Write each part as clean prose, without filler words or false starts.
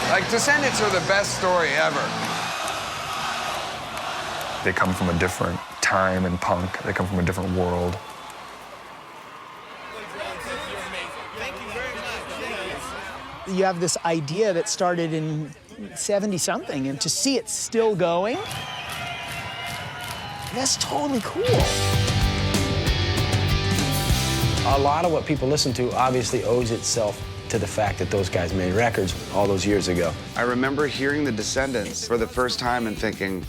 Like, Descendents are the best story ever. They come from a different time in punk. They come from a different world. You have this idea that started in 70-something, and to see it still going, that's totally cool. A lot of what people listen to obviously owes itself to the fact that those guys made records all those years ago. I remember hearing the Descendents for the first time and thinking,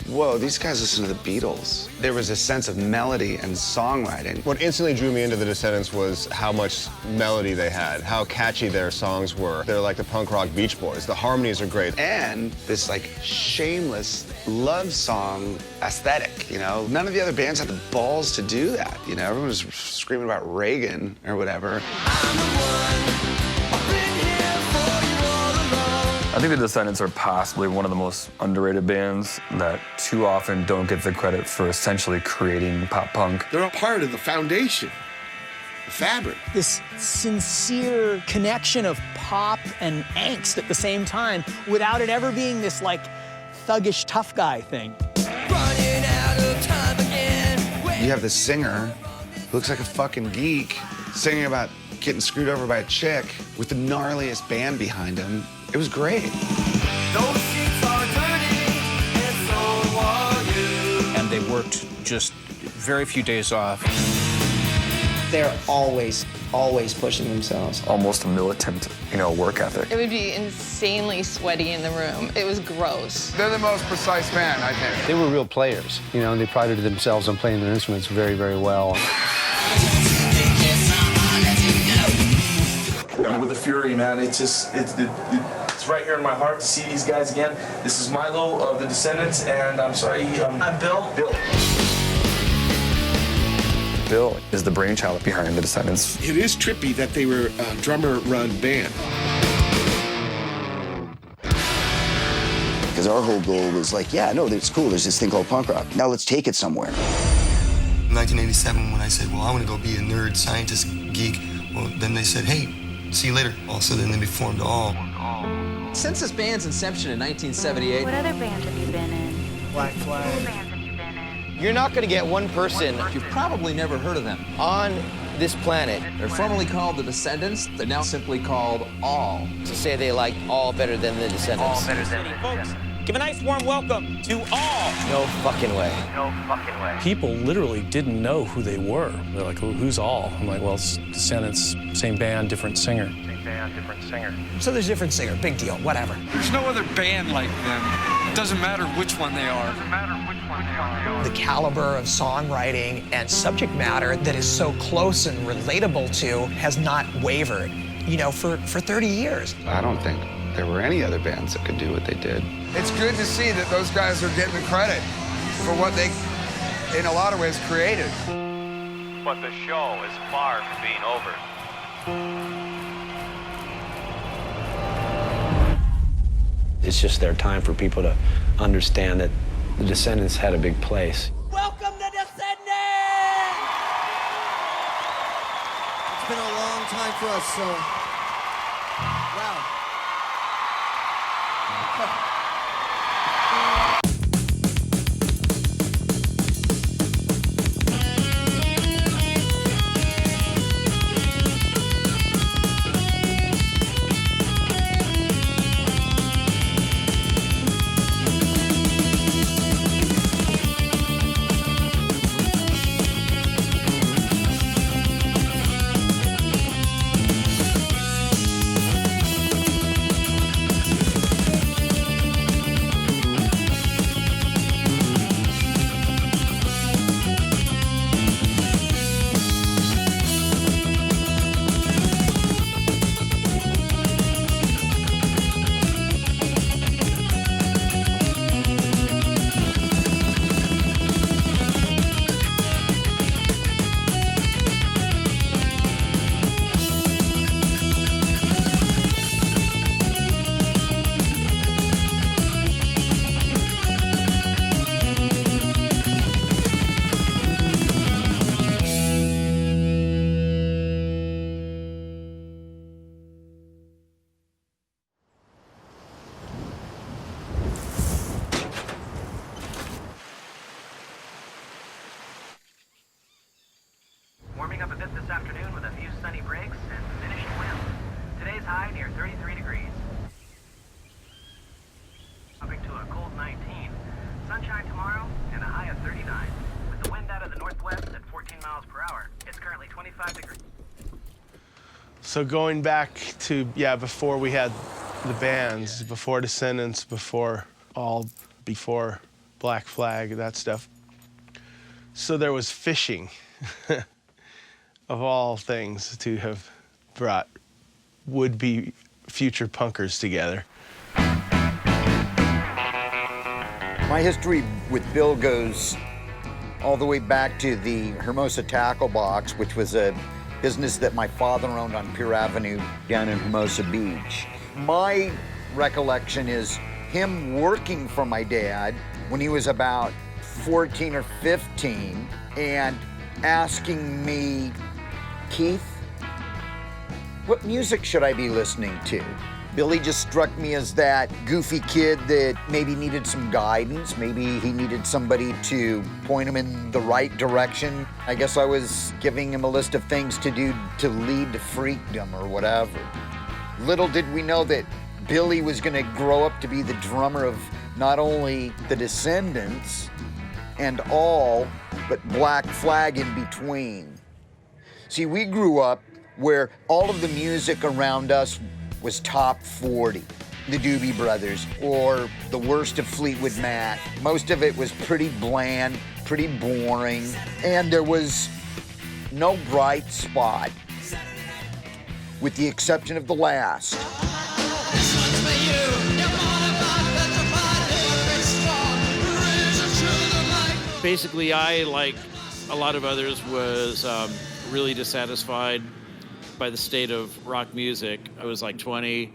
whoa, these guys listen to the Beatles. There was a sense of melody and songwriting. What instantly drew me into the Descendents was how much melody they had, how catchy their songs were. They're like the punk rock Beach Boys. The harmonies are great. And this, like, shameless love song aesthetic, you know? None of the other bands had the balls to do that, you know? Everyone was screaming about Reagan or whatever. I think the Descendents are possibly one of the most underrated bands that too often don't get the credit for essentially creating pop punk. They're a part of the foundation, the fabric. This sincere connection of pop and angst at the same time without it ever being this, like, thuggish tough guy thing. Running out of time again. You have this singer who looks like a fucking geek singing about getting screwed over by a chick with the gnarliest band behind him. It was great. Those sheets are dirty, and so are you. And they worked just very few days off. They're always pushing themselves. Almost a militant, work ethic. It would be insanely sweaty in the room. It was gross. They're the most precise band, I think. They were real players, and they prided themselves on playing their instruments very, very well. I'm with the Fury, man. It's right here in my heart to see these guys again. This is Milo of the Descendants, and I'm sorry, I'm Bill. Bill is the brainchild behind the Descendants. It is trippy that they were a drummer-run band. Because our whole goal was like, yeah, no, it's cool. There's this thing called punk rock. Now let's take it somewhere. In 1987, when I said, well, I want to go be a nerd, scientist, geek, well, then they said, hey, see you later. All of a sudden, then we formed All. Since this band's inception in 1978... What other bands have you been in? Black Flag. What bands have you been in? You're not going to get one person You've probably never heard of them. on this planet They're formerly called the Descendants. They're now simply called All. to say they like All better than the Descendants. All better than the Folks, give a nice warm welcome to All. No fucking way. No fucking way. People literally didn't know who they were. They're like, well, who's All? I'm like, well, it's Descendants, same band, different singer. Same band, different singer. So there's a different singer, big deal, whatever. There's no other band like them. It doesn't matter which one they are. Doesn't matter which one they are. The caliber of songwriting and subject matter that is so close and relatable to has not wavered, for 30 years. I don't think there were any other bands that could do what they did. It's good to see that those guys are getting the credit for what they, in a lot of ways, created. But the show is far from being over. It's just their time for people to understand that the Descendants had a big place. Welcome to Descendants! It's been a long time for us, so... Wow. Warming up a bit this afternoon with a few sunny breaks and finishing winds. Today's high near 33 degrees. Dropping to a cold 19. Sunshine tomorrow and a high of 39. With the wind out of the northwest at 14 miles per hour, it's currently 25 degrees. So going back to, before we had the bands, before Descendents, before Black Flag, that stuff. So there was fishing, of all things, to have brought would-be future punkers together. My history with Bill goes all the way back to the Hermosa Tackle Box, which was a business that my father owned on Pier Avenue down in Hermosa Beach. My recollection is him working for my dad when he was about 14 or 15 and asking me, Keith, what music should I be listening to? Billy just struck me as that goofy kid that maybe needed some guidance. Maybe he needed somebody to point him in the right direction. I guess I was giving him a list of things to do to lead to freakdom or whatever. Little did we know that Billy was gonna grow up to be the drummer of not only the Descendents and all, but Black Flag in between. See, we grew up where all of the music around us was top 40. The Doobie Brothers, or the worst of Fleetwood Mac. Most of it was pretty bland, pretty boring, and there was no bright spot, with the exception of the last. Basically, I, like a lot of others, was really dissatisfied by the state of rock music. I was like 20,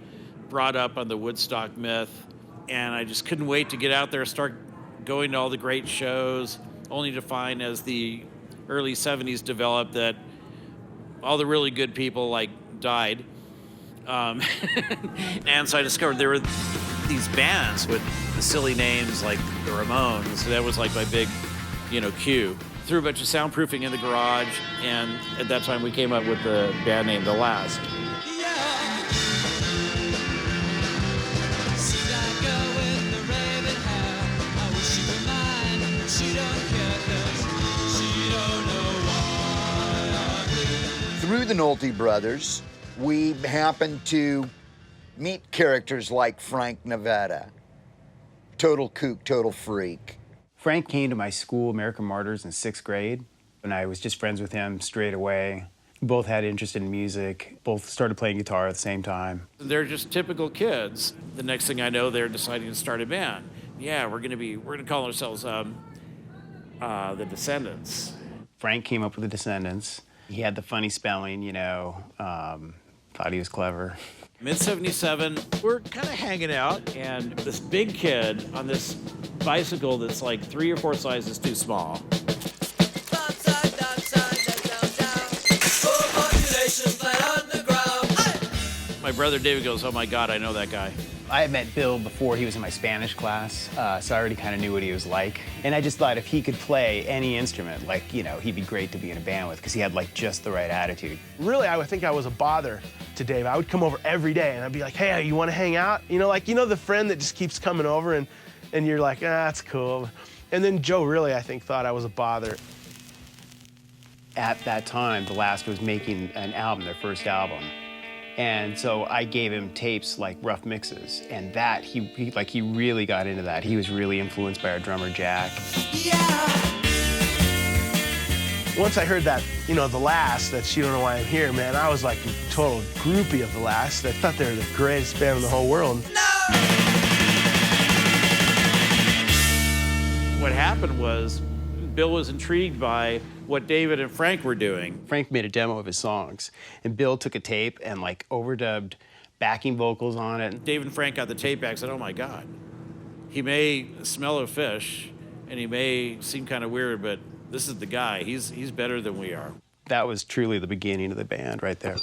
brought up on the Woodstock myth, and I just couldn't wait to get out there, start going to all the great shows, only to find as the early 70s developed that all the really good people died. And so I discovered there were these bands with the silly names like the Ramones. That was like my big, cue. Threw a bunch of soundproofing in the garage, and at that time we came up with the band name The Last. Through the Nolte brothers, we happened to meet characters like Frank Nevada. Total kook, total freak. Frank came to my school, American Martyrs, in 6th grade, and I was just friends with him straight away. Both had interest in music, both started playing guitar at the same time. They're just typical kids. The next thing I know, they're deciding to start a band. Yeah, we're gonna call ourselves the Descendents. Frank came up with the Descendants. He had the funny spelling, thought he was clever. Mid-77, we're kind of hanging out, and this big kid on this bicycle that's like 3 or 4 sizes too small. My brother David goes, oh my God, I know that guy. I had met Bill before he was in my Spanish class, so I already kind of knew what he was like. And I just thought if he could play any instrument, he'd be great to be in a band with, because he had just the right attitude. Really, I would think I was a bother to Dave. I would come over every day and I'd be like, hey, you want to hang out? The friend that just keeps coming over and you're like, that's cool. And then Joe really, I think, thought I was a bother. At that time, The Last was making an album, their first album. And so I gave him tapes like rough mixes, and that he really got into that. He was really influenced by our drummer Jack. Yeah. Once I heard that, The Last, that She Don't Know Why I'm Here, man, I was like a total groupie of The Last. I thought they were the greatest band in the whole world. What happened was Bill was intrigued by what David and Frank were doing. Frank made a demo of his songs, and Bill took a tape and overdubbed backing vocals on it. Dave and Frank got the tape back and said, oh my God. He may smell of fish, and he may seem kind of weird, but this is the guy. He's better than we are. That was truly the beginning of the band right there.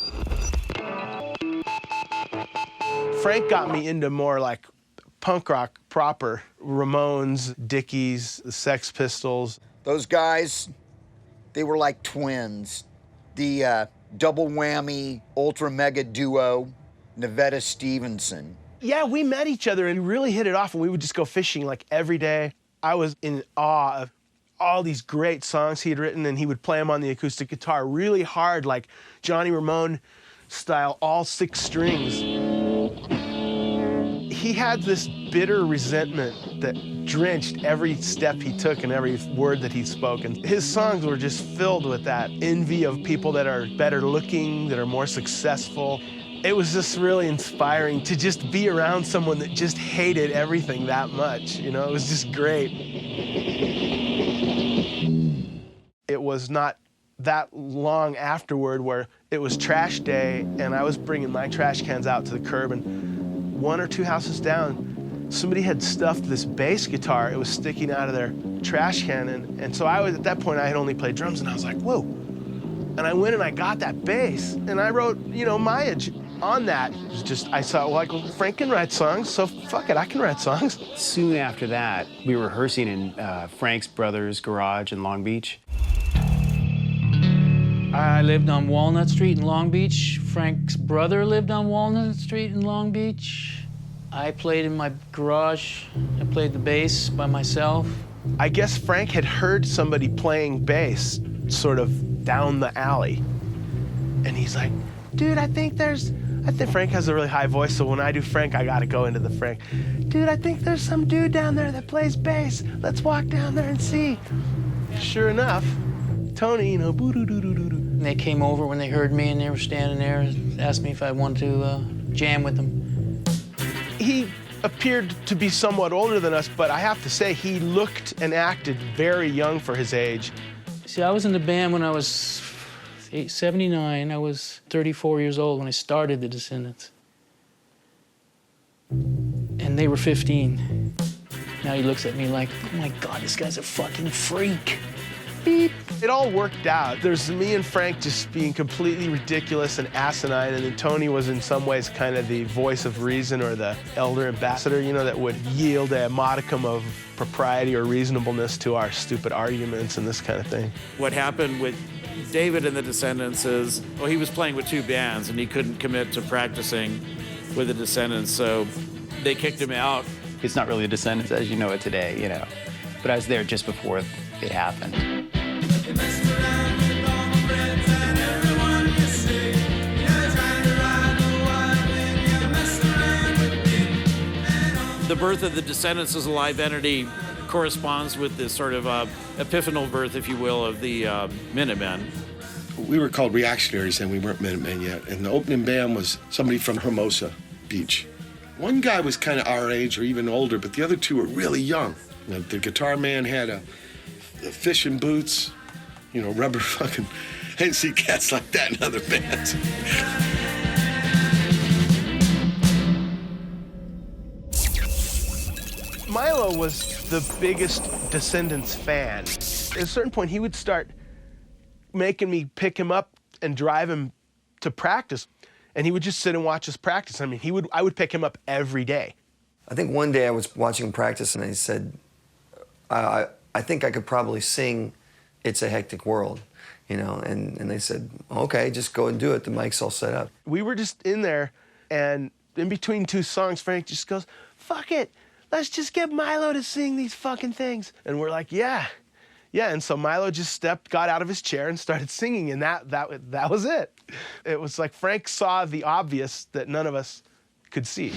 Frank got me into more punk rock proper. Ramones, Dickies, the Sex Pistols. Those guys, they were like twins. the double whammy ultra mega duo, Nevada Stevenson. Yeah, we met each other and really hit it off, and we would just go fishing like every day. I was in awe of all these great songs he had written, and he would play them on the acoustic guitar really hard, like Johnny Ramone style, all 6 strings. He had this bitter resentment that drenched every step he took and every word that he spoke. And his songs were just filled with that envy of people that are better looking, that are more successful. It was just really inspiring to just be around someone that just hated everything that much. You know, it was just great. It was not that long afterward where it was trash day and I was bringing my trash cans out to the curb, and 1 or 2 houses down, somebody had stuffed this bass guitar. It was sticking out of their trash can, and so I was, at that point, I had only played drums, and I was like, whoa. And I went and I got that bass, and I wrote, you know, Maya on that. It was just, I thought, well, Frank can write songs, so fuck it, I can write songs. Soon after that, we were rehearsing in Frank's brother's garage in Long Beach. I lived on Walnut Street in Long Beach. Frank's brother lived on Walnut Street in Long Beach. I played in my garage. I played the bass by myself. I guess Frank had heard somebody playing bass sort of down the alley. And he's like, dude, I think Frank has a really high voice, so when I do Frank, I gotta go into the Frank. Dude, I think there's some dude down there that plays bass. Let's walk down there and see. Sure enough, Tony, you know, boo-doo-doo-doo-doo-doo. They came over when they heard me, and they were standing there and asked me if I wanted to jam with them. He appeared to be somewhat older than us, but I have to say he looked and acted very young for his age. See, I was in the band when I was 79. I was 34 years old when I started the Descendents. And they were 15. Now he looks at me like, oh my God, this guy's a fucking freak. Beep. It all worked out. There's me and Frank just being completely ridiculous and asinine, and then Tony was in some ways kind of the voice of reason or the elder ambassador, you know, that would yield a modicum of propriety or reasonableness to our stupid arguments and this kind of thing. What happened with David and the Descendents is, well, he was playing with 2 bands and he couldn't commit to practicing with the Descendents, so they kicked him out. It's not really the Descendents as you know it today, you know, but I was there just before it happened. The birth of the Descendents as a live entity corresponds with this sort of epiphanal birth, if you will, of the Minutemen. We were called Reactionaries and we weren't Minutemen yet. And the opening band was somebody from Hermosa Beach. One guy was kind of our age or even older, but the other 2 were really young. You know, the guitar man had a fishing boots, you know, rubber fucking... I didn't see cats like that in other bands. Milo was the biggest Descendents fan. At a certain point, he would start making me pick him up and drive him to practice, and he would just sit and watch us practice. I mean, I would pick him up every day. I think one day I was watching him practice, and I said, I think I could probably sing It's a Hectic World, you know, and they said, okay, just go and do it. The mic's all set up. We were just in there, and in between 2 songs, Frank just goes, fuck it. Let's just get Milo to sing these fucking things. And we're like, yeah. Yeah, and so Milo just got out of his chair and started singing, and that was it. It was like Frank saw the obvious that none of us could see.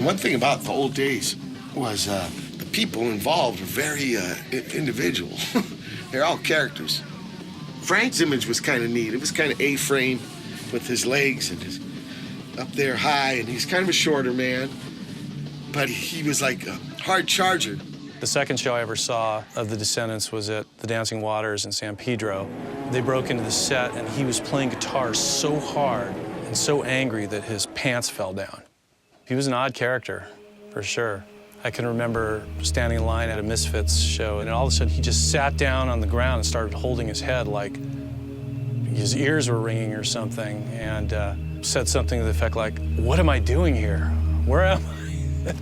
One thing about the old days was the people involved were very individual. They're all characters. Frank's image was kind of neat. It was kind of A-frame with his legs and his up there high, and he's kind of a shorter man, but he was like a hard charger. The second show I ever saw of the Descendents was at the Dancing Waters in San Pedro. They broke into the set, and he was playing guitar so hard and so angry that his pants fell down. He was an odd character, for sure. I can remember standing in line at a Misfits show, and all of a sudden he just sat down on the ground and started holding his head like his ears were ringing or something, and said something to the effect like, "What am I doing here? Where am I?"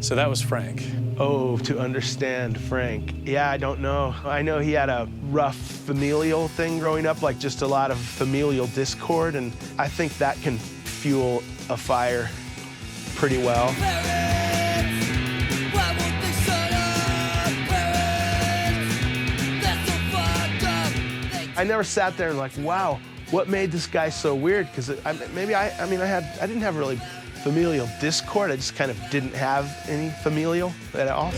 So that was Frank. Oh, to understand Frank. Yeah, I don't know. I know he had a rough familial thing growing up, like just a lot of familial discord, and I think that can fuel a fire pretty well. I never sat there and like, wow, what made this guy so weird? Because I didn't have really familial discord. I just kind of didn't have any familial at all.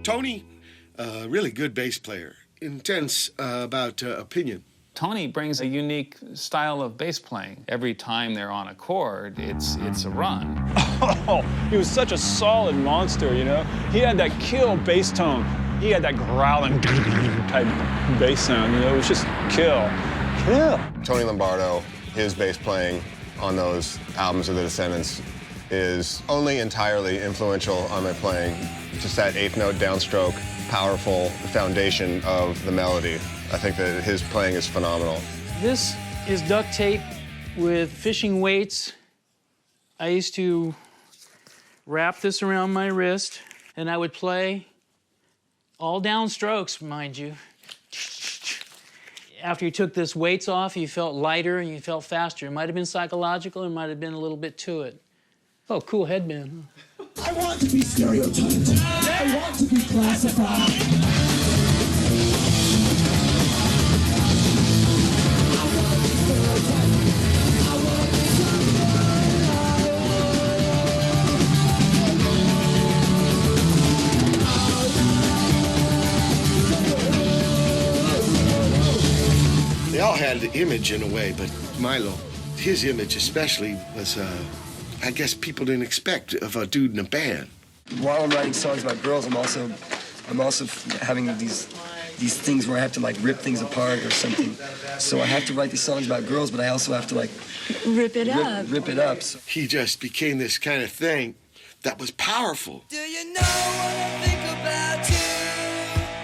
Tony, really good bass player. Intense about opinion. Tony brings a unique style of bass playing. Every time they're on a chord, it's a run. Oh, he was such a solid monster, you know? He had that kill bass tone. He had that growling type bass sound, you know? It was just kill. Kill. Tony Lombardo, his bass playing on those albums of the Descendents is only entirely influential on my playing. Just that eighth note downstroke, powerful foundation of the melody. I think that his playing is phenomenal. This is duct tape with fishing weights. I used to wrap this around my wrist, and I would play all down strokes, mind you. After you took this weights off, you felt lighter and you felt faster. It might have been psychological, it might have been a little bit to it. Oh, cool headband. I want to be stereotyped. I want to be classified. They all had the image in a way, but Milo, his image especially was, I guess people didn't expect of a dude in a band. While I'm writing songs about girls, I'm also having these things where I have to like rip things apart or something. So I have to write these songs about girls, but I also have to like rip it up. So he just became this kind of thing that was powerful. Do you know what I think about you?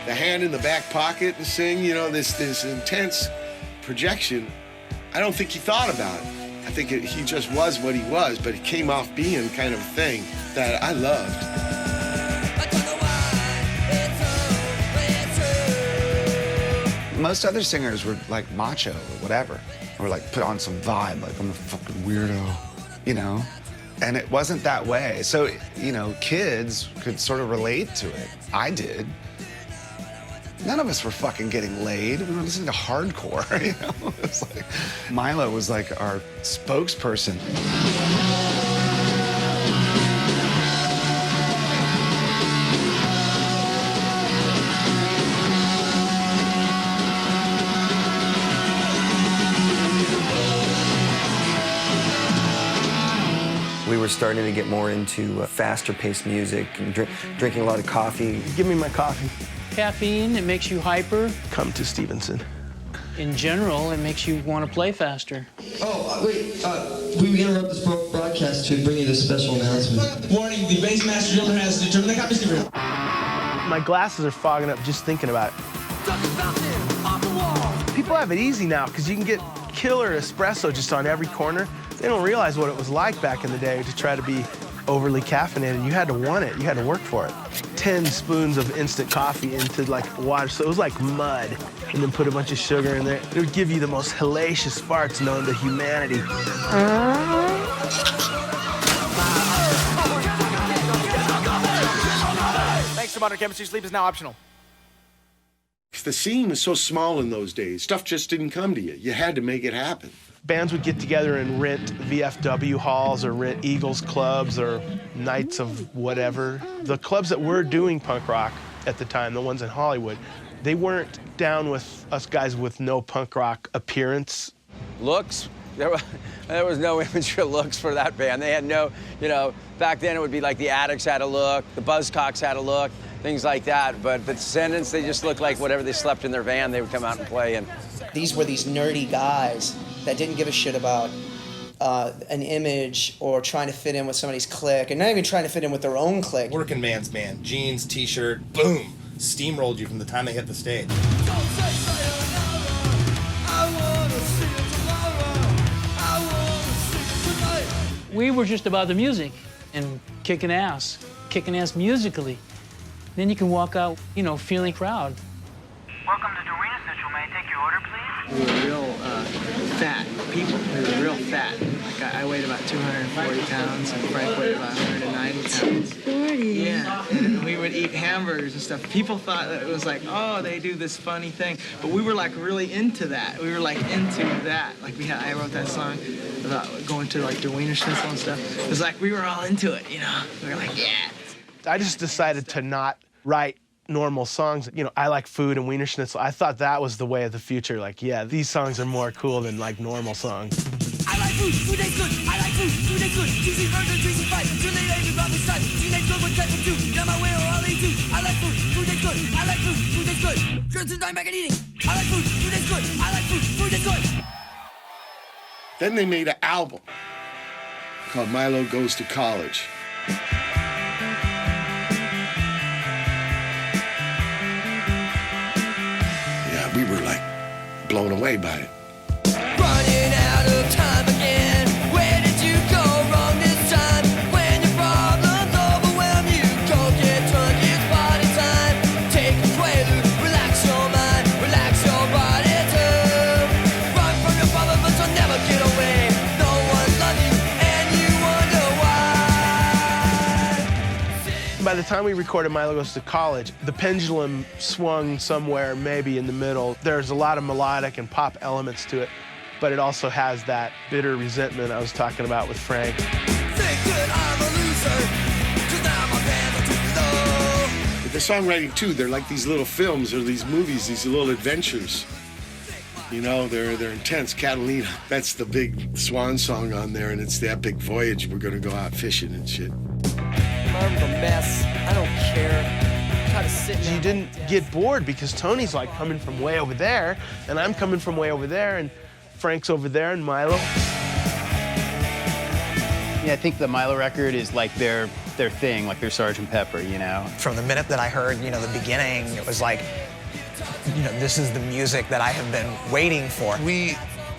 The hand in the back pocket and sing, you know, this intense projection. I don't think he thought about it. I think he just was what he was, but it came off being kind of a thing that I loved. Most other singers were like macho or whatever, or like put on some vibe, like I'm a fucking weirdo, you know? And it wasn't that way. So, you know, kids could sort of relate to it. I did. None of us were fucking getting laid. We were listening to hardcore, you know? It's like, Milo was like our spokesperson. We were starting to get more into faster-paced music and drinking a lot of coffee. Give me my coffee. Caffeine, it makes you hyper. Come to Stevenson. In general, it makes you want to play faster. Oh, wait, we interrupt this broadcast to bring you this special announcement. Warning, the bass master drummer has determined the copy room. My glasses are fogging up just thinking about it. People have it easy now because you can get killer espresso just on every corner. They don't realize what it was like back in the day to try to be overly caffeinated. You had to want it. You had to work for it. 10 spoons of instant coffee into like water, so it was like mud, and then put a bunch of sugar in there. It would give you the most hellacious farts known to humanity. Thanks to Modern Chemistry, sleep is now optional. The scene was so small in those days. Stuff just didn't come to you. You had to make it happen. Bands would get together and rent VFW halls or rent Eagles clubs or nights of whatever. The clubs that were doing punk rock at the time, the ones in Hollywood, they weren't down with us guys with no punk rock appearance. Looks, There was no immature looks for that band. They had no, back then it would be like the Addicts had a look, the Buzzcocks had a look, things like that. But the Descendents, they just looked like whatever they slept in their van, they would come out and play. And these were these nerdy guys that didn't give a shit about an image or trying to fit in with somebody's clique, and not even trying to fit in with their own clique. Working man's band, jeans, t-shirt, boom, steamrolled you from the time they hit the stage. We were just about the music and kicking ass musically. Then you can walk out, feeling proud. Welcome to Dorina Central. May I take your order, please? We were real fat people. We were real fat. Like I weighed about 240 pounds, and Frank weighed about 190 pounds. 40? Yeah. And we would eat hamburgers and stuff. People thought that it was like, oh, they do this funny thing. But we were like really into that. We were like into that. Like I wrote that song about going to like the Wiener Schnitzel and stuff. It was like we were all into it, We were like, yeah. I just decided to not write normal songs. I like food and Wiener Schnitzel. I thought that was the way of the future. Like, yeah, these songs are more cool than like normal songs. I like food, food tastes good. I like food, food tastes good. Juicy burger, juicy fight. Too late, every Robin's type. Teenage girl, what type of two? Got my way or I'll eat too. I like food, food tastes good. I like food, food tastes good. Turns and dine back and eating. I like food, food tastes good. I like food, food tastes good. Then they made an album called Milo Goes to College. Yeah, we were like blown away by it. Running out of time again. Where did you go wrong this time? When your problems overwhelm you, go get drunk, it's party time. Take a prelude, relax your mind, relax your body too. Run from your problem, but you'll never get away. No one loves you, and you wonder why. By the time we recorded Milo Goes to College, the pendulum swung somewhere maybe in the middle. There's a lot of melodic and pop elements to it, but it also has that bitter resentment I was talking about with Frank. But the songwriting too, they're like these little films or these movies, these little adventures. They're intense. Catalina, that's the big swan song on there, and it's that big voyage. We're gonna go out fishing and shit. I'm a mess. I don't care. Kind of sitting. You didn't get bored because Tony's like coming from way over there, and I'm coming from way over there, and Frank's over there, and Milo. Yeah, I think the Milo record is like their thing, like their Sgt. Pepper, From the minute that I heard, the beginning, it was like, this is the music that I have been waiting for. We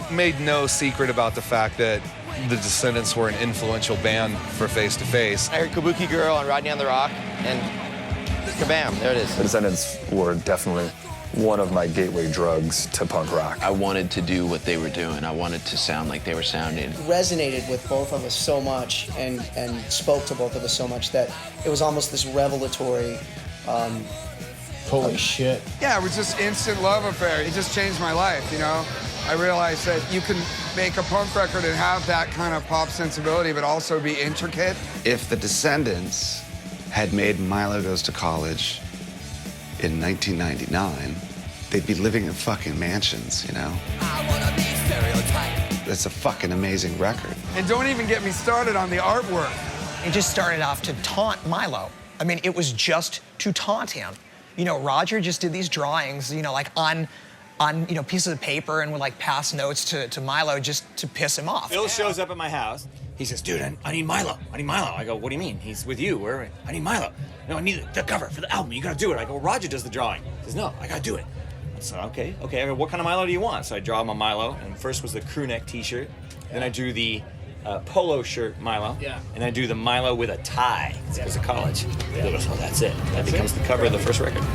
made no secret about the fact that the Descendents were an influential band for Face to Face. I heard Kabuki Girl and Rodney on the Rock, and kabam, there it is. The Descendents were definitely one of my gateway drugs to punk rock. I wanted to do what they were doing. I wanted to sound like they were sounding. Resonated with both of us so much and spoke to both of us so much that it was almost this revelatory. Holy shit. Yeah, it was just instant love affair. It just changed my life, I realized that you can make a punk record and have that kind of pop sensibility, but also be intricate. If the Descendents had made Milo Goes to College in 1999, they'd be living in fucking mansions, That's a fucking amazing record. And don't even get me started on the artwork. It just started off to taunt Milo. I mean, it was just to taunt him. Roger just did these drawings, like on pieces of paper and would like pass notes to Milo just to piss him off. Bill shows up at my house. He says, dude, I need Milo. I need Milo. I go, what do you mean? He's with you. Where? I need Milo. No, I need the cover for the album. You gotta do it. I go, Roger does the drawing. He says, no, I gotta do it. I said, okay. I go, what kind of Milo do you want? So I draw him a Milo, and first was the crew neck t-shirt. Then I drew the polo shirt Milo. Yeah. And I do the Milo with a tie. It was a college. Yeah. He goes, oh, that's it. That becomes the cover of the first record.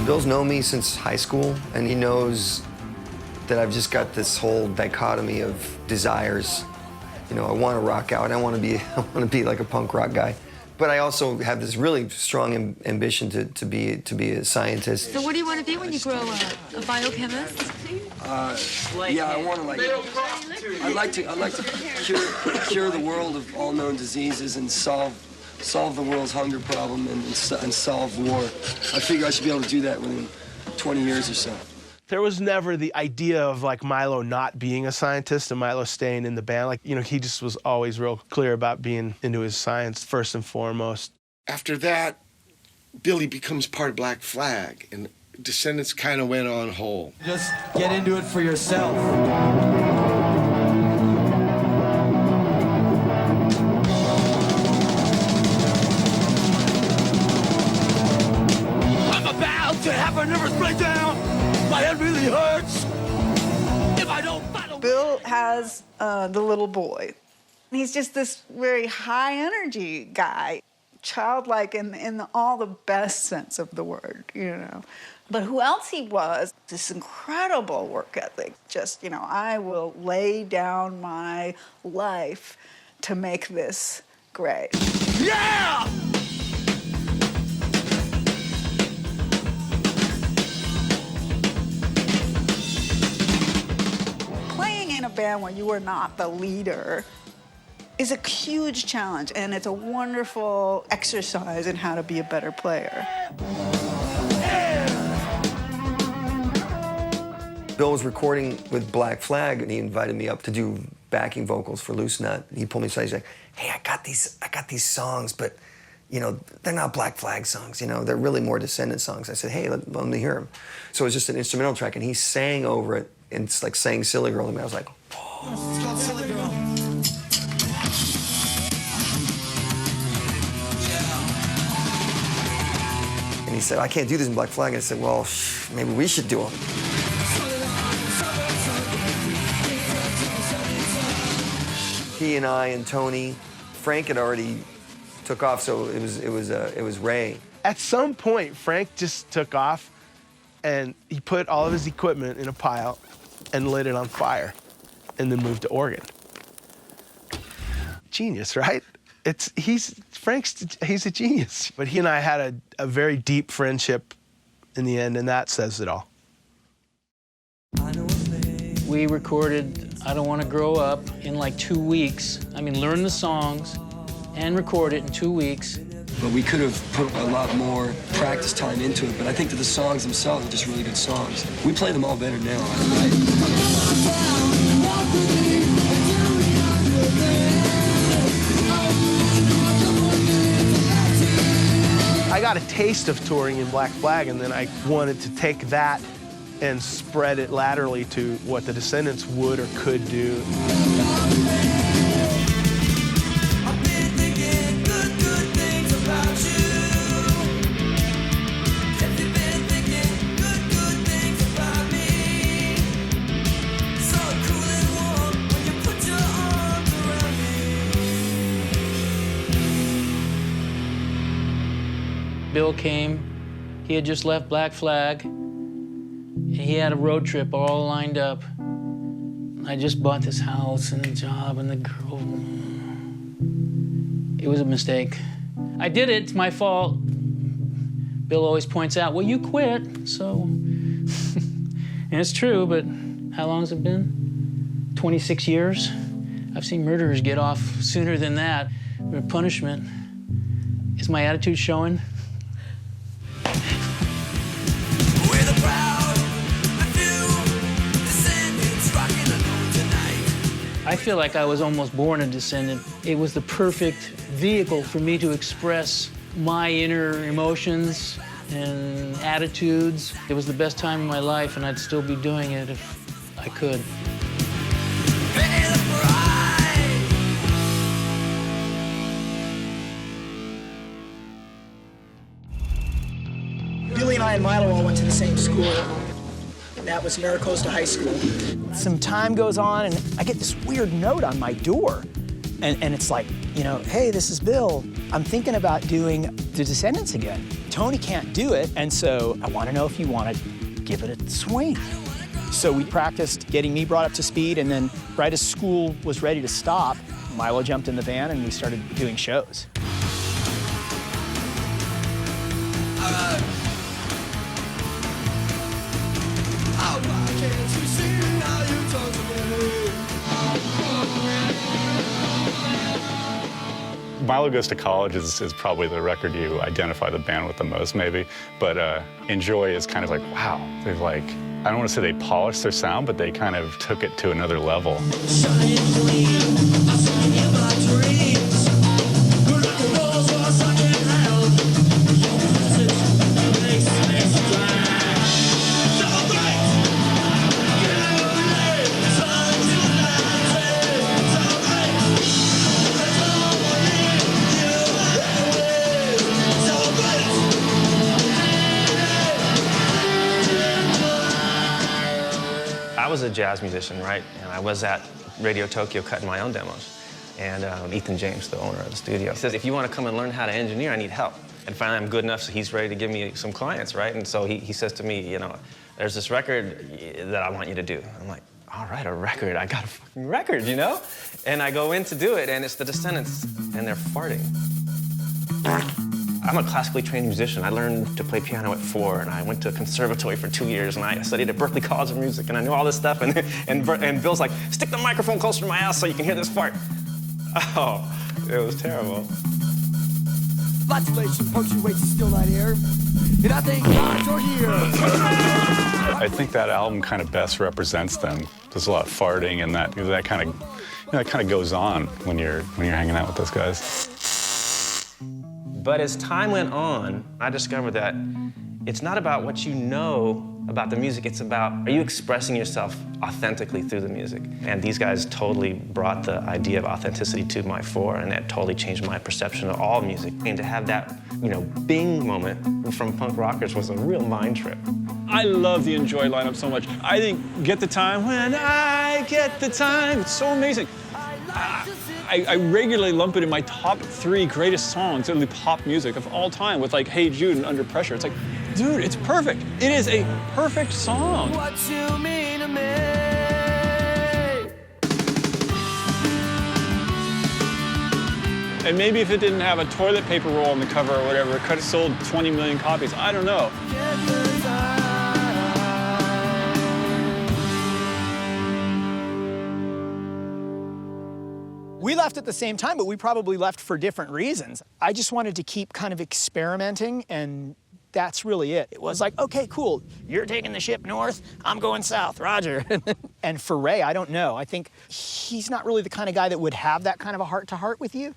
Bill's known me since high school, and he knows that I've just got this whole dichotomy of desires. I want to rock out. I want to be like a punk rock guy. But I also have this really strong ambition to be a scientist. So what do you want to be when you grow up? A biochemist? Yeah, I want to I'd like to cure the world of all known diseases and solve solve the world's hunger problem and solve war. I figure I should be able to do that within 20 years or so. There was never the idea of like Milo not being a scientist and Milo staying in the band. Like, you know, he just was always real clear about being into his science first and foremost. After that, Billy becomes part of Black Flag, and Descendents kind of went on hold. Just get into it for yourself. I'm about to have a nervous breakdown. My head really hurts. If I don't follow. Bill has the little boy. He's just this very high energy guy, childlike in all the best sense of the word, you know. But who else he was, this incredible work ethic. Just, you know, I will lay down my life to make this great. Yeah! Playing in a band where you are not the leader is a huge challenge, and it's a wonderful exercise in how to be a better player. Bill was recording with Black Flag, and he invited me up to do backing vocals for Loose Nut. He pulled me aside. He's like, "Hey, I got these songs, but you know, they're not Black Flag songs. You know, they're really more Descendants songs." I said, "Hey, let me hear them." So it was just an instrumental track, and he sang over it, and it's like saying "Silly Girl" to me. I was like, "Whoa." It's called Silly Girl. And he said, "I can't do this in Black Flag." And I said, "Well, maybe we should do them." He and I and Tony, Frank had already took off, so it was Ray. At some point, Frank just took off, and he put all of his equipment in a pile and lit it on fire, and then moved to Oregon. Genius, right? He's a genius. But he and I had a very deep friendship in the end, and that says it all. We recorded I Don't Want to Grow Up in like 2 weeks. I mean, learn the songs and record it in 2 weeks. But we could have put a lot more practice time into it, but I think that the songs themselves are just really good songs. We play them all better now. I got a taste of touring in Black Flag, and then I wanted to take that and spread it laterally to what the Descendants would or could do. Bill came. He had just left Black Flag. He had a road trip all lined up. I just bought this house and a job and the girl. It was a mistake. I did it, it's my fault. Bill always points out, well, you quit, so. And it's true, but how long has it been? 26 years? I've seen murderers get off sooner than that. Their punishment. Is my attitude showing? I feel like I was almost born a Descendant. It was the perfect vehicle for me to express my inner emotions and attitudes. It was the best time of my life, and I'd still be doing it if I could. Billy and I and Milo all went to the same school. That was Maricosta High School. Some time goes on, and I get this weird note on my door. And it's like, you know, hey, this is Bill. I'm thinking about doing the Descendants again. Tony can't do it, and so I want to know if you want to give it a swing. So we practiced getting me brought up to speed, and then right as school was ready to stop, Milo jumped in the van, and we started doing shows. Milo Goes to College is probably the record you identify the band with the most, maybe. But Enjoy is kind of like, wow, they've like, I don't want to say they polished their sound, but they kind of took it to another level. I was a jazz musician, right? And I was at Radio Tokyo cutting my own demos. And Ethan James, the owner of the studio, says, if you want to come and learn how to engineer, I need help. And finally, I'm good enough, so he's ready to give me some clients, right? And so he says to me, you know, there's this record that I want you to do. I'm like, all right, a record. I got a fucking record, you know? And I go in to do it, and it's the Descendents, and they're farting. I'm a classically trained musician. I learned to play piano at 4, and I went to a conservatory for 2 years, and I studied at Berklee College of Music, and I knew all this stuff, and Bill's like, stick the microphone closer to my ass so you can hear this fart. Oh, it was terrible. Flatulation punctuates is still not here, and I think God's are here. I think that album kind of best represents them. There's a lot of farting, and that kind of goes on when you're hanging out with those guys. But as time went on, I discovered that it's not about what you know about the music, it's about, are you expressing yourself authentically through the music? And these guys totally brought the idea of authenticity to my fore, and that totally changed my perception of all music. And to have that, you know, bing moment from punk rockers was a real mind trip. I love the Enjoy lineup so much. I think Get the Time, When I Get the Time, it's so amazing. I regularly lump it in my top 3 greatest songs in the pop music of all time with like Hey Jude and Under Pressure. It's like, dude, it's perfect. It is a perfect song. What you mean to me? And maybe if it didn't have a toilet paper roll on the cover or whatever, it could have sold 20 million copies. I don't know. We left at the same time, but we probably left for different reasons. I just wanted to keep kind of experimenting, and that's really it. It was like, okay, cool, you're taking the ship north, I'm going south, roger. And for Ray, I don't know. I think he's not really the kind of guy that would have that kind of a heart-to-heart with you.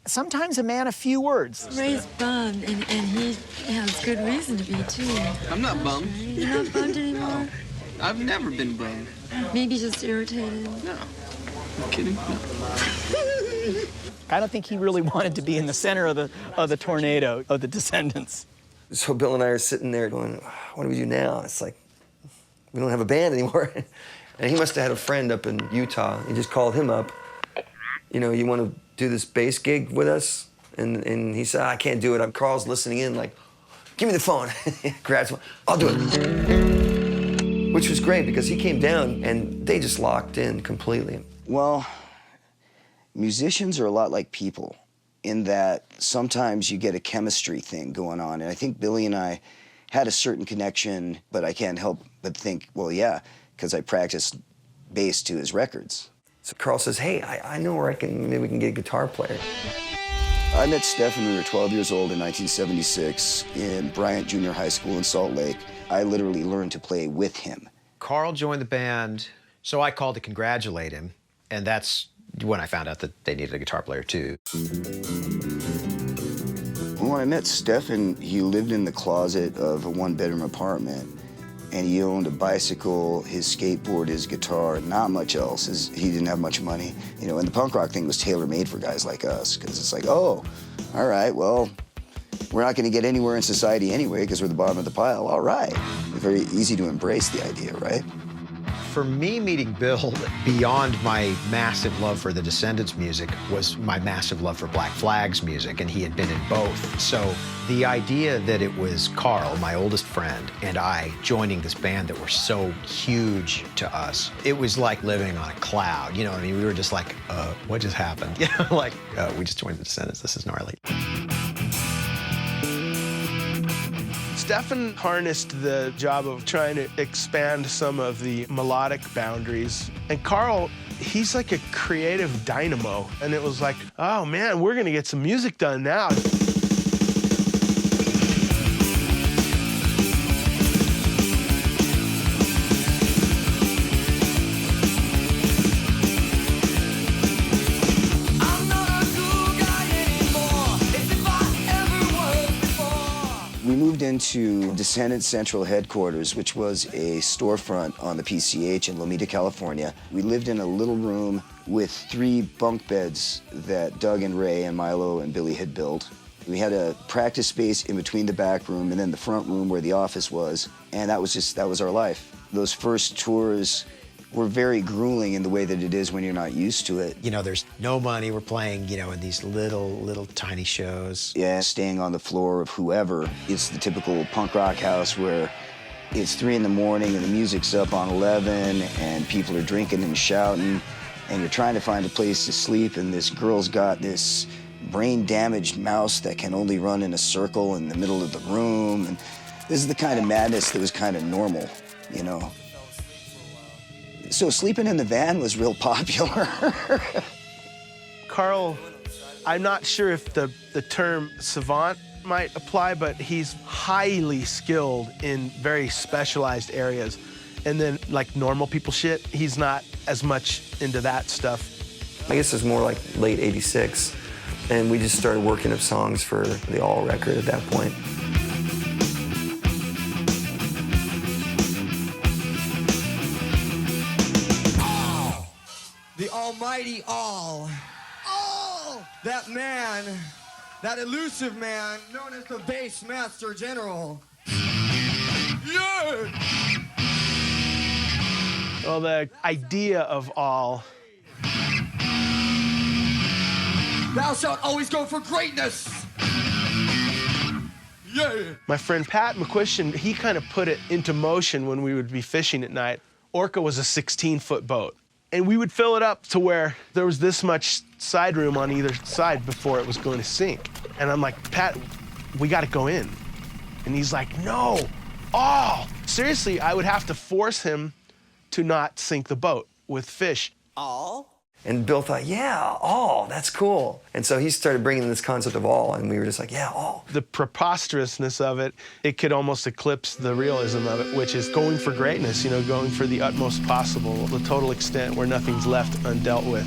Sometimes a man, a few words. Ray's bummed, and he has good reason to be, too. I'm not bummed. You're not bummed anymore? I've never been bummed. Maybe just irritated. No. I'm kidding. No. I don't think he really wanted to be in the center of the tornado of the Descendents. So Bill and I are sitting there going, what do we do now? It's like, we don't have a band anymore. And he must have had a friend up in Utah. He just called him up. You know, you want to do this bass gig with us? And he said, I can't do it. Carl's listening in like, give me the phone. Grabs one, I'll do it. Which was great because he came down and they just locked in completely. Well, musicians are a lot like people in that sometimes you get a chemistry thing going on. And I think Billy and I had a certain connection, but I can't help but think, well, yeah, because I practiced bass to his records. So Carl says, hey, I know where maybe we can get a guitar player. I met Steph when we were 12 years old in 1976 in Bryant Junior High School in Salt Lake. I literally learned to play with him. Carl joined the band, so I called to congratulate him, and that's when I found out that they needed a guitar player, too. When I met Stefan, he lived in the closet of a one-bedroom apartment, and he owned a bicycle, his skateboard, his guitar, not much else. He didn't have much money. You know, and the punk rock thing was tailor-made for guys like us, because it's like, oh, all right, well, we're not going to get anywhere in society anyway because we're the bottom of the pile. All right. Very easy to embrace the idea, right? For me, meeting Bill, beyond my massive love for the Descendents music, was my massive love for Black Flag's music, and he had been in both. So the idea that it was Carl, my oldest friend, and I joining this band that were so huge to us, it was like living on a cloud. You know what I mean? We were just like, what just happened? You know, like, we just joined the Descendents. This is gnarly. Stefan harnessed the job of trying to expand some of the melodic boundaries. And Carl, he's like a creative dynamo. And it was like, oh man, we're gonna get some music done now. We moved into Descendents Central Headquarters, which was a storefront on the PCH in Lomita, California. We lived in a little room with 3 bunk beds that Doug and Ray and Milo and Billy had built. We had a practice space in between the back room and then the front room where the office was, and that was our life. Those first tours were very grueling in the way that it is when you're not used to it. You know, there's no money. We're playing, you know, in these little tiny shows. Yeah, staying on the floor of whoever. It's the typical punk rock house where it's 3 in the morning and the music's up on 11 and people are drinking and shouting and you're trying to find a place to sleep and this girl's got this brain-damaged mouse that can only run in a circle in the middle of the room. And this is the kind of madness that was kind of normal, you know. So sleeping in the van was real popular. Carl, I'm not sure if the term savant might apply, but he's highly skilled in very specialized areas. And then, like normal people shit, he's not as much into that stuff. I guess it's more like late '86, and we just started working up songs for the All record at that point. The almighty All. That man, that elusive man, known as the Bass Master General. Yeah! Well, the idea of All. Thou shalt always go for greatness. Yeah! My friend Pat McQuistion, he kind of put it into motion when we would be fishing at night. Orca was a 16-foot boat. And we would fill it up to where there was this much side room on either side before it was going to sink. And I'm like, Pat, we got to go in. And he's like, no, All. Seriously, I would have to force him to not sink the boat with fish. All? And Bill thought, yeah, All, that's cool. And so he started bringing this concept of All, and we were just like, yeah, All. The preposterousness of it, it could almost eclipse the realism of it, which is going for greatness, you know, going for the utmost possible, the total extent where nothing's left undealt with.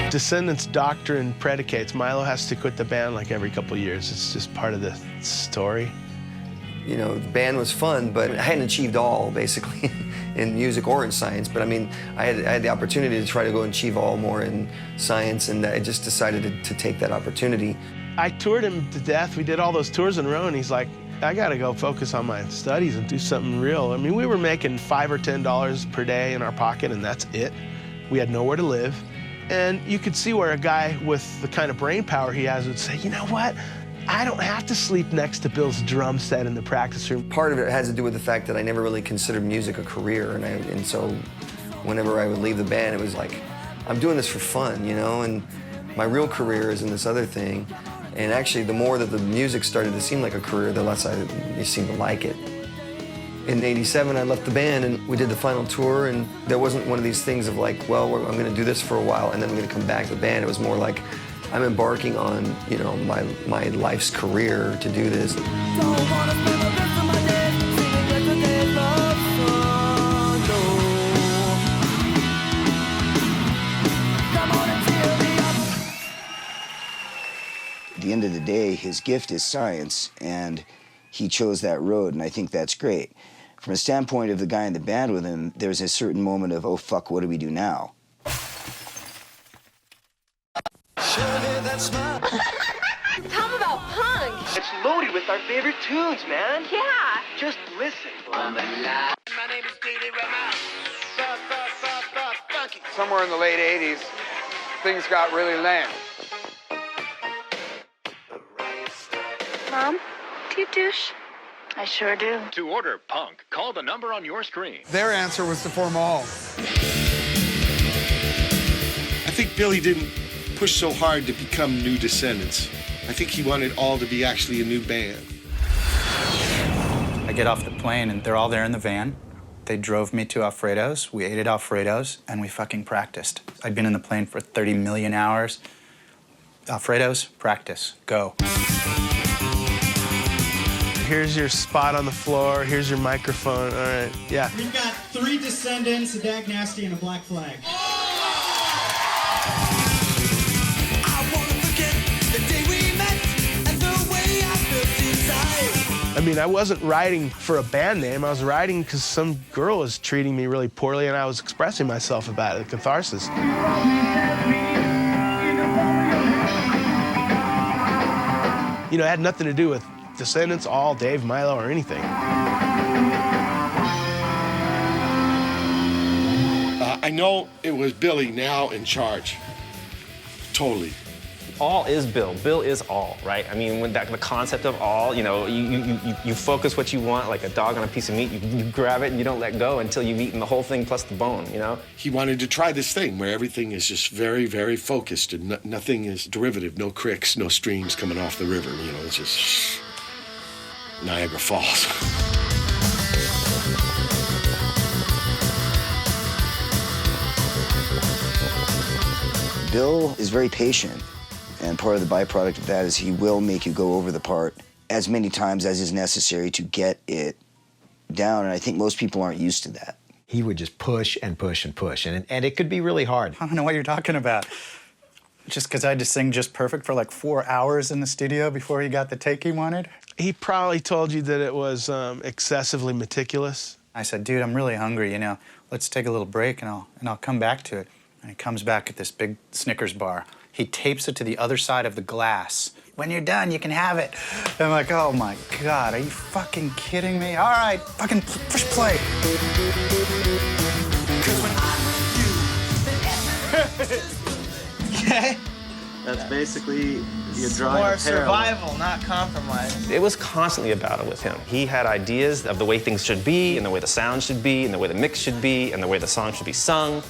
Descendents doctrine predicates Milo has to quit the band like every couple of years. It's just part of the story. You know, the band was fun, but I hadn't achieved All, basically, in music or in science. But I mean, I had the opportunity to try to go and achieve All more in science, and I just decided to take that opportunity. I toured him to death. We did all those tours in a row, and he's like, I gotta go focus on my studies and do something real. I mean, we were making $5 or $10 per day in our pocket, and that's it. We had nowhere to live. And you could see where a guy with the kind of brain power he has would say, you know what? I don't have to sleep next to Bill's drum set in the practice room. Part of it has to do with the fact that I never really considered music a career, and so whenever I would leave the band, it was like, I'm doing this for fun, you know, and my real career is in this other thing. And actually, the more that the music started to seem like a career, the less I seemed to like it. In '87, I left the band and we did the final tour, and there wasn't one of these things of like, well, I'm going to do this for a while and then I'm going to come back to the band. It was more like, I'm embarking on, you know, my life's career to do this. At the end of the day, his gift is science, and he chose that road, and I think that's great. From a standpoint of the guy in the band with him, there's a certain moment of, oh, fuck, what do we do now? Tell them about punk. It's loaded with our favorite tunes, man. Yeah. Just listen. My name is Didi Ramos. Somewhere in the late 80s, things got really lame. Mom, do you douche? I sure do. To order Punk, call the number on your screen. Their answer was to form All. I think Billy didn't push so hard to become New Descendants. I think he wanted All to be actually a new band. I get off the plane and they're all there in the van. They drove me to Alfredo's. We ate at Alfredo's and we fucking practiced. I'd been in the plane for 30 million hours. Alfredo's, practice, go. Here's your spot on the floor. Here's your microphone. All right, yeah. We've got 3 Descendants, a Dag Nasty, and a Black Flag. I mean, I wasn't writing for a band name. I was writing because some girl was treating me really poorly, and I was expressing myself about it, catharsis. You know, it had nothing to do with Descendants, All, Dave, Milo, or anything. I know it was Billy now in charge. Totally. All is Bill. Bill is all, right? I mean, when the concept of all, you know, you focus what you want like a dog on a piece of meat. You grab it and you don't let go until you've eaten the whole thing plus the bone, you know? He wanted to try this thing where everything is just very, very focused and nothing is derivative. No creeks, no streams coming off the river. You know, it's just Niagara Falls. Bill is very patient, and part of the byproduct of that is he will make you go over the part as many times as is necessary to get it down, and I think most people aren't used to that. He would just push and push and push, and it could be really hard. I don't know what you're talking about. Just because I had to sing just perfect for like 4 hours in the studio before he got the take he wanted? He probably told you that it was excessively meticulous. I said, dude, I'm really hungry, you know. Let's take a little break and I'll come back to it. And he comes back at this big Snickers bar. He tapes it to the other side of the glass. When you're done, you can have it. And I'm like, oh my God, are you fucking kidding me? All right, fucking push play. Okay. That's basically your drawing More of parallel. survival, not compromise. It was constantly a battle with him. He had ideas of the way things should be, and the way the sound should be, and the way the mix should be, and the way the song should be sung.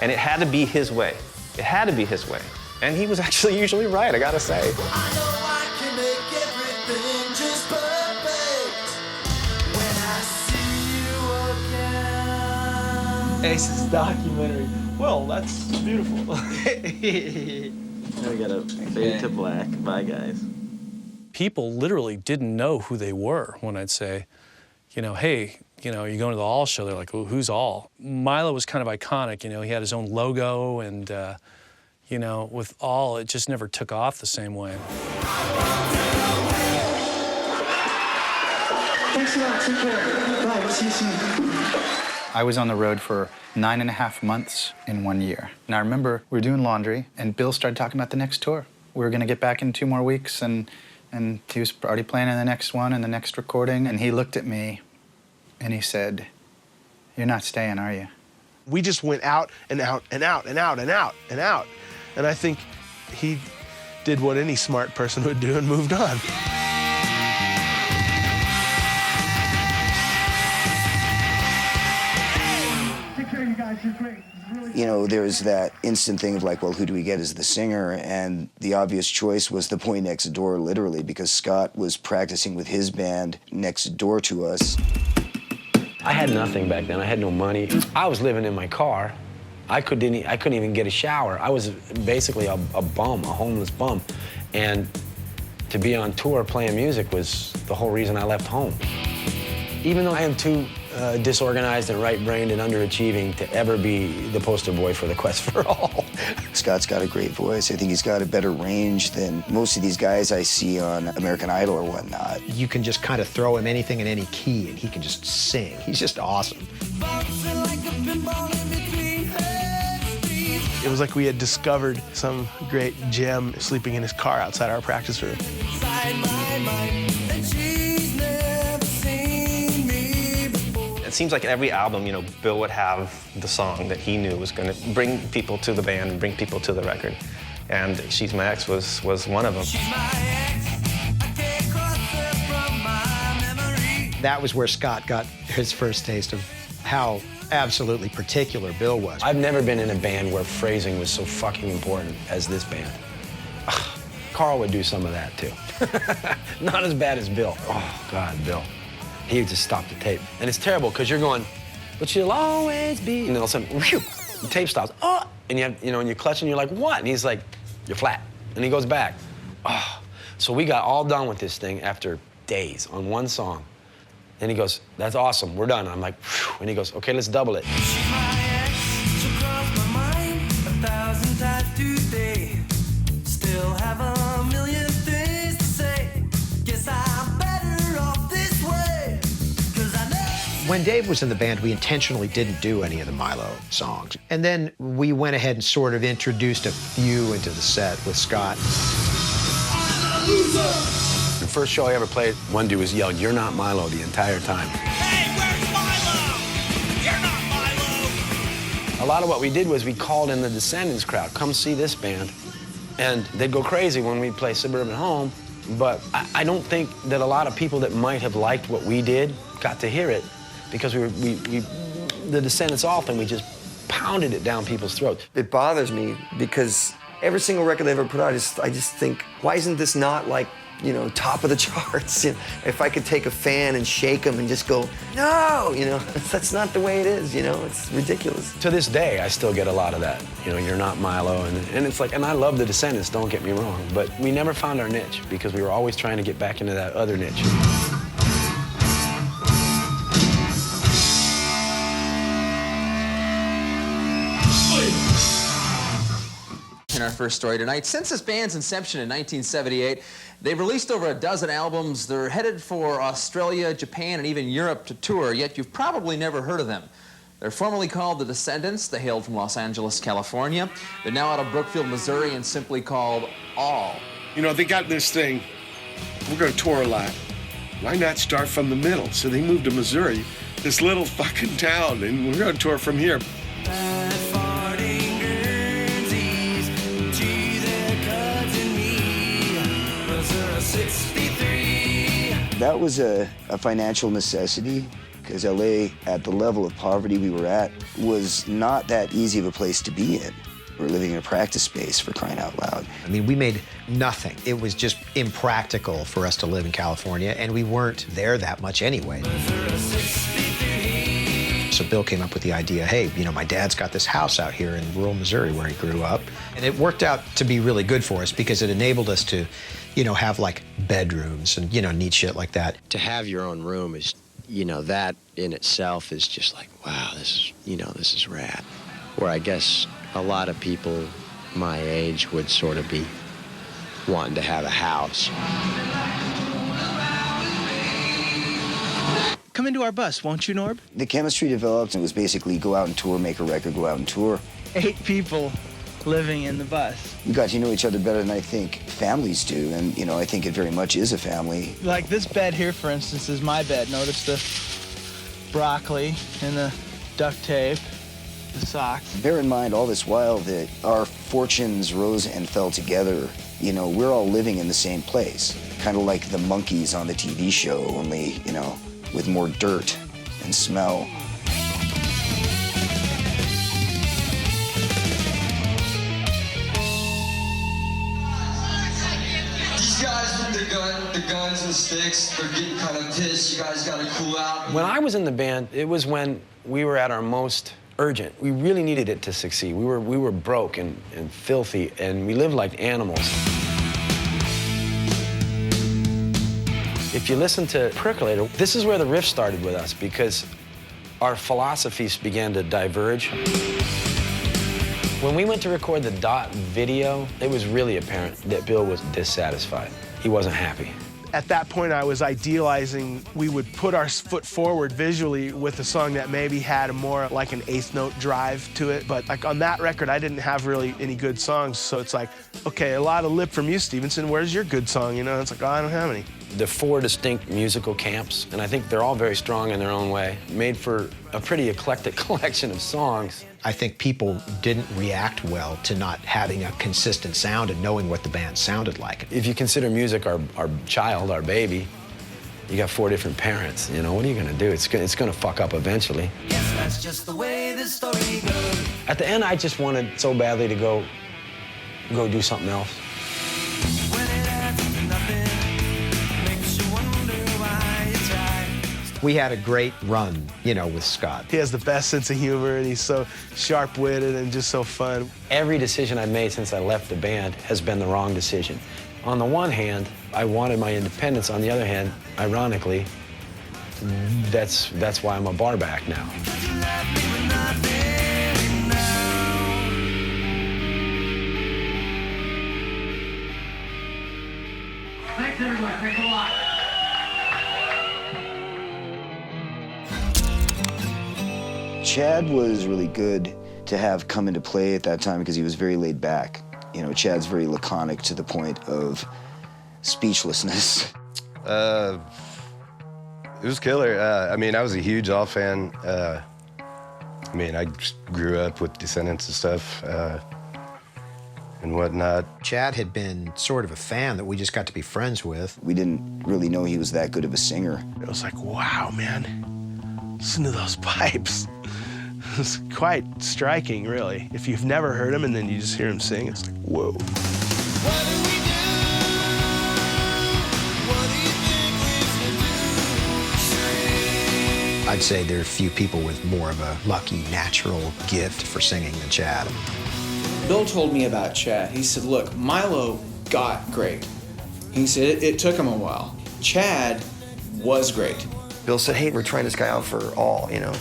And it had to be his way. It had to be his way. And he was actually usually right, I gotta say. Ace's documentary. Well, that's beautiful. Now we gotta fade to black. Bye, guys. People literally didn't know who they were when I'd say, you know, hey, you know, you going to the All show? They're like, well, who's All? Milo was kind of iconic, you know, he had his own logo and, you know, with All, it just never took off the same way. Thanks a lot. Take care. Bye. We'll see you soon. I was on the road for 9.5 months in 1 year. And I remember we were doing laundry, and Bill started talking about the next tour. We were gonna get back in 2 more weeks, and he was already planning the next one and the next recording, and he looked at me, and he said, you're not staying, are you? We just went out and out and out and out and out and out. And I think he did what any smart person would do and moved on. You know, there's that instant thing of like, well, who do we get as the singer? And the obvious choice was the boy next door, literally, because Scott was practicing with his band next door to us. I had nothing back then. I had no money. I was living in my car. I couldn't even get a shower. I was basically a bum, a homeless bum. And to be on tour playing music was the whole reason I left home. Even though I am too disorganized and right-brained and underachieving to ever be the poster boy for the Quest for All. Scott's got a great voice. I think he's got a better range than most of these guys I see on American Idol or whatnot. You can just kind of throw him anything in any key and he can just sing. He's just awesome. It was like we had discovered some great gem sleeping in his car outside our practice room. And she's never seen seems like every album, you know, Bill would have the song that he knew was going to bring people to the band and bring people to the record. And She's My Ex was one of them. That was where Scott got his first taste of how absolutely particular Bill was. I've never been in a band where phrasing was so fucking important as this band. Carl would do some of that, too. Not as bad as Bill. Oh, God, Bill. He would just stop the tape. And it's terrible, because you're going, but she'll always be, and then all of a sudden, whew, the tape stops. Oh, and you have, you know, and you're clutching, you're like, what? And he's like, you're flat. And he goes back. Oh. So we got all done with this thing after days on one song. And he goes, that's awesome, we're done. I'm like, phew. And he goes, okay, let's double it. When Dave was in the band, we intentionally didn't do any of the Milo songs. And then we went ahead and sort of introduced a few into the set with Scott. The first show I ever played, one dude was yelling, "You're not Milo," the entire time. Hey, where's Milo? You're not Milo. A lot of what we did was we called in the Descendents crowd, come see this band. And they'd go crazy when we'd play Suburban Home. But I don't think that a lot of people that might have liked what we did got to hear it, because the Descendents all thing, we just pounded it down people's throats. It bothers me because every single record they ever put out, I just think, why isn't this not like, you know, top of the charts? You know, if I could take a fan and shake them and just go, no, you know, that's not the way it is, you know, it's ridiculous. To this day, I still get a lot of that. You know, you're not Milo, and it's like, and I love the Descendents, don't get me wrong, but we never found our niche because we were always trying to get back into that other niche. In our first story tonight, since this band's inception in 1978, they've released over a dozen albums. They're headed for Australia, Japan, and even Europe to tour, yet you've probably never heard of them. They're formerly called the Descendents. They hailed from Los Angeles, California. They're now out of Brookfield, Missouri, and simply called All. You know, they got this thing, we're gonna tour a lot. Why not start from the middle? So they moved to Missouri, this little fucking town, and we're gonna tour from here. That was a financial necessity, because LA, at the level of poverty we were at, was not that easy of a place to be in. We're living in a practice space, for crying out loud. I mean, we made nothing. It was just impractical for us to live in California, and we weren't there that much anyway. So Bill came up with the idea, hey, you know, my dad's got this house out here in rural Missouri where he grew up. And it worked out to be really good for us because it enabled us to, you know, have like bedrooms and, you know, neat shit like that. To have your own room is, you know, that in itself is just like, wow, this is, you know, this is rad. Where I guess a lot of people my age would sort of be wanting to have a house. Come into our bus, won't you, Norb? The chemistry developed, and it was basically go out and tour, make a record, go out and tour. 8 people living in the bus. We got to know each other better than I think families do, and, you know, I think it very much is a family. Like this bed here, for instance, is my bed. Notice the broccoli and the duct tape, the socks. Bear in mind all this while that our fortunes rose and fell together. You know, we're all living in the same place. Kind of like the monkeys on the TV show, only, you know, with more dirt and smell. These guys with the guns and sticks, they're getting kind of pissed. You guys gotta cool out. When I was in the band, it was when we were at our most urgent. We really needed it to succeed. We were broke and filthy, and we lived like animals. If you listen to Percolator, this is where the riff started with us, because our philosophies began to diverge. When we went to record the Dot video, it was really apparent that Bill was dissatisfied. He wasn't happy. At that point, I was idealizing we would put our foot forward visually with a song that maybe had a more like an eighth note drive to it. But like on that record, I didn't have really any good songs. So it's like, okay, a lot of lip from you, Stevenson. Where's your good song? You know, it's like, oh, I don't have any. the 4 distinct musical camps, and I think they're all very strong in their own way, made for a pretty eclectic collection of songs. I think people didn't react well to not having a consistent sound and knowing what the band sounded like. If you consider music our child, our baby, you got 4 different parents. You know, what are you gonna do? It's gonna fuck up eventually. Yes, that's just the way this story goes. At the end, I just wanted so badly to go do something else. When it adds to nothing, makes you wonder why you try. We had a great run, you know, with Scott. He has the best sense of humor, and he's so sharp-witted and just so fun. Every decision I've made since I left the band has been the wrong decision. On the one hand, I wanted my independence. On the other hand, ironically, that's why I'm a bar back now. Thanks, everyone. Thanks a lot. Chad was really good to have come into play at that time because he was very laid back. You know, Chad's very laconic to the point of speechlessness. It was killer. I mean, I was a huge All fan. I mean, I just grew up with Descendents and stuff and whatnot. Chad had been sort of a fan that we just got to be friends with. We didn't really know he was that good of a singer. It was like, wow, man, listen to those pipes. It's quite striking, really. If you've never heard him and then you just hear him sing, it's like, whoa. I'd say there are a few people with more of a lucky, natural gift for singing than Chad. Bill told me about Chad. He said, look, Milo got great. He said it took him a while. Chad was great. Bill said, hey, we're trying this guy out for all, you know.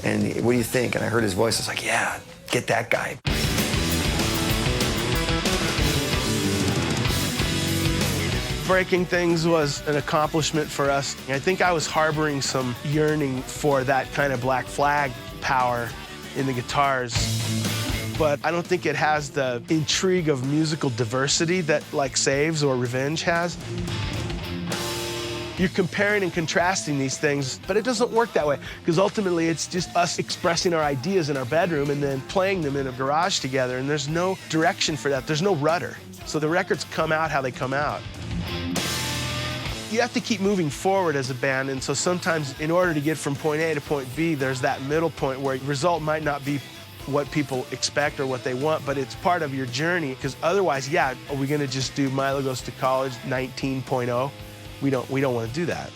And what do you think? And I heard his voice. I was like, yeah, get that guy. Breaking Things was an accomplishment for us. I think I was harboring some yearning for that kind of Black Flag power in the guitars. But I don't think it has the intrigue of musical diversity that like Saves or Revenge has. You're comparing and contrasting these things, but it doesn't work that way, because ultimately it's just us expressing our ideas in our bedroom and then playing them in a garage together, and there's no direction for that. There's no rudder. So the records come out how they come out. You have to keep moving forward as a band, and so sometimes in order to get from point A to point B, there's that middle point where the result might not be what people expect or what they want, but it's part of your journey, because otherwise, yeah, are we gonna just do Milo Goes to College 19.0? We don't want to do that.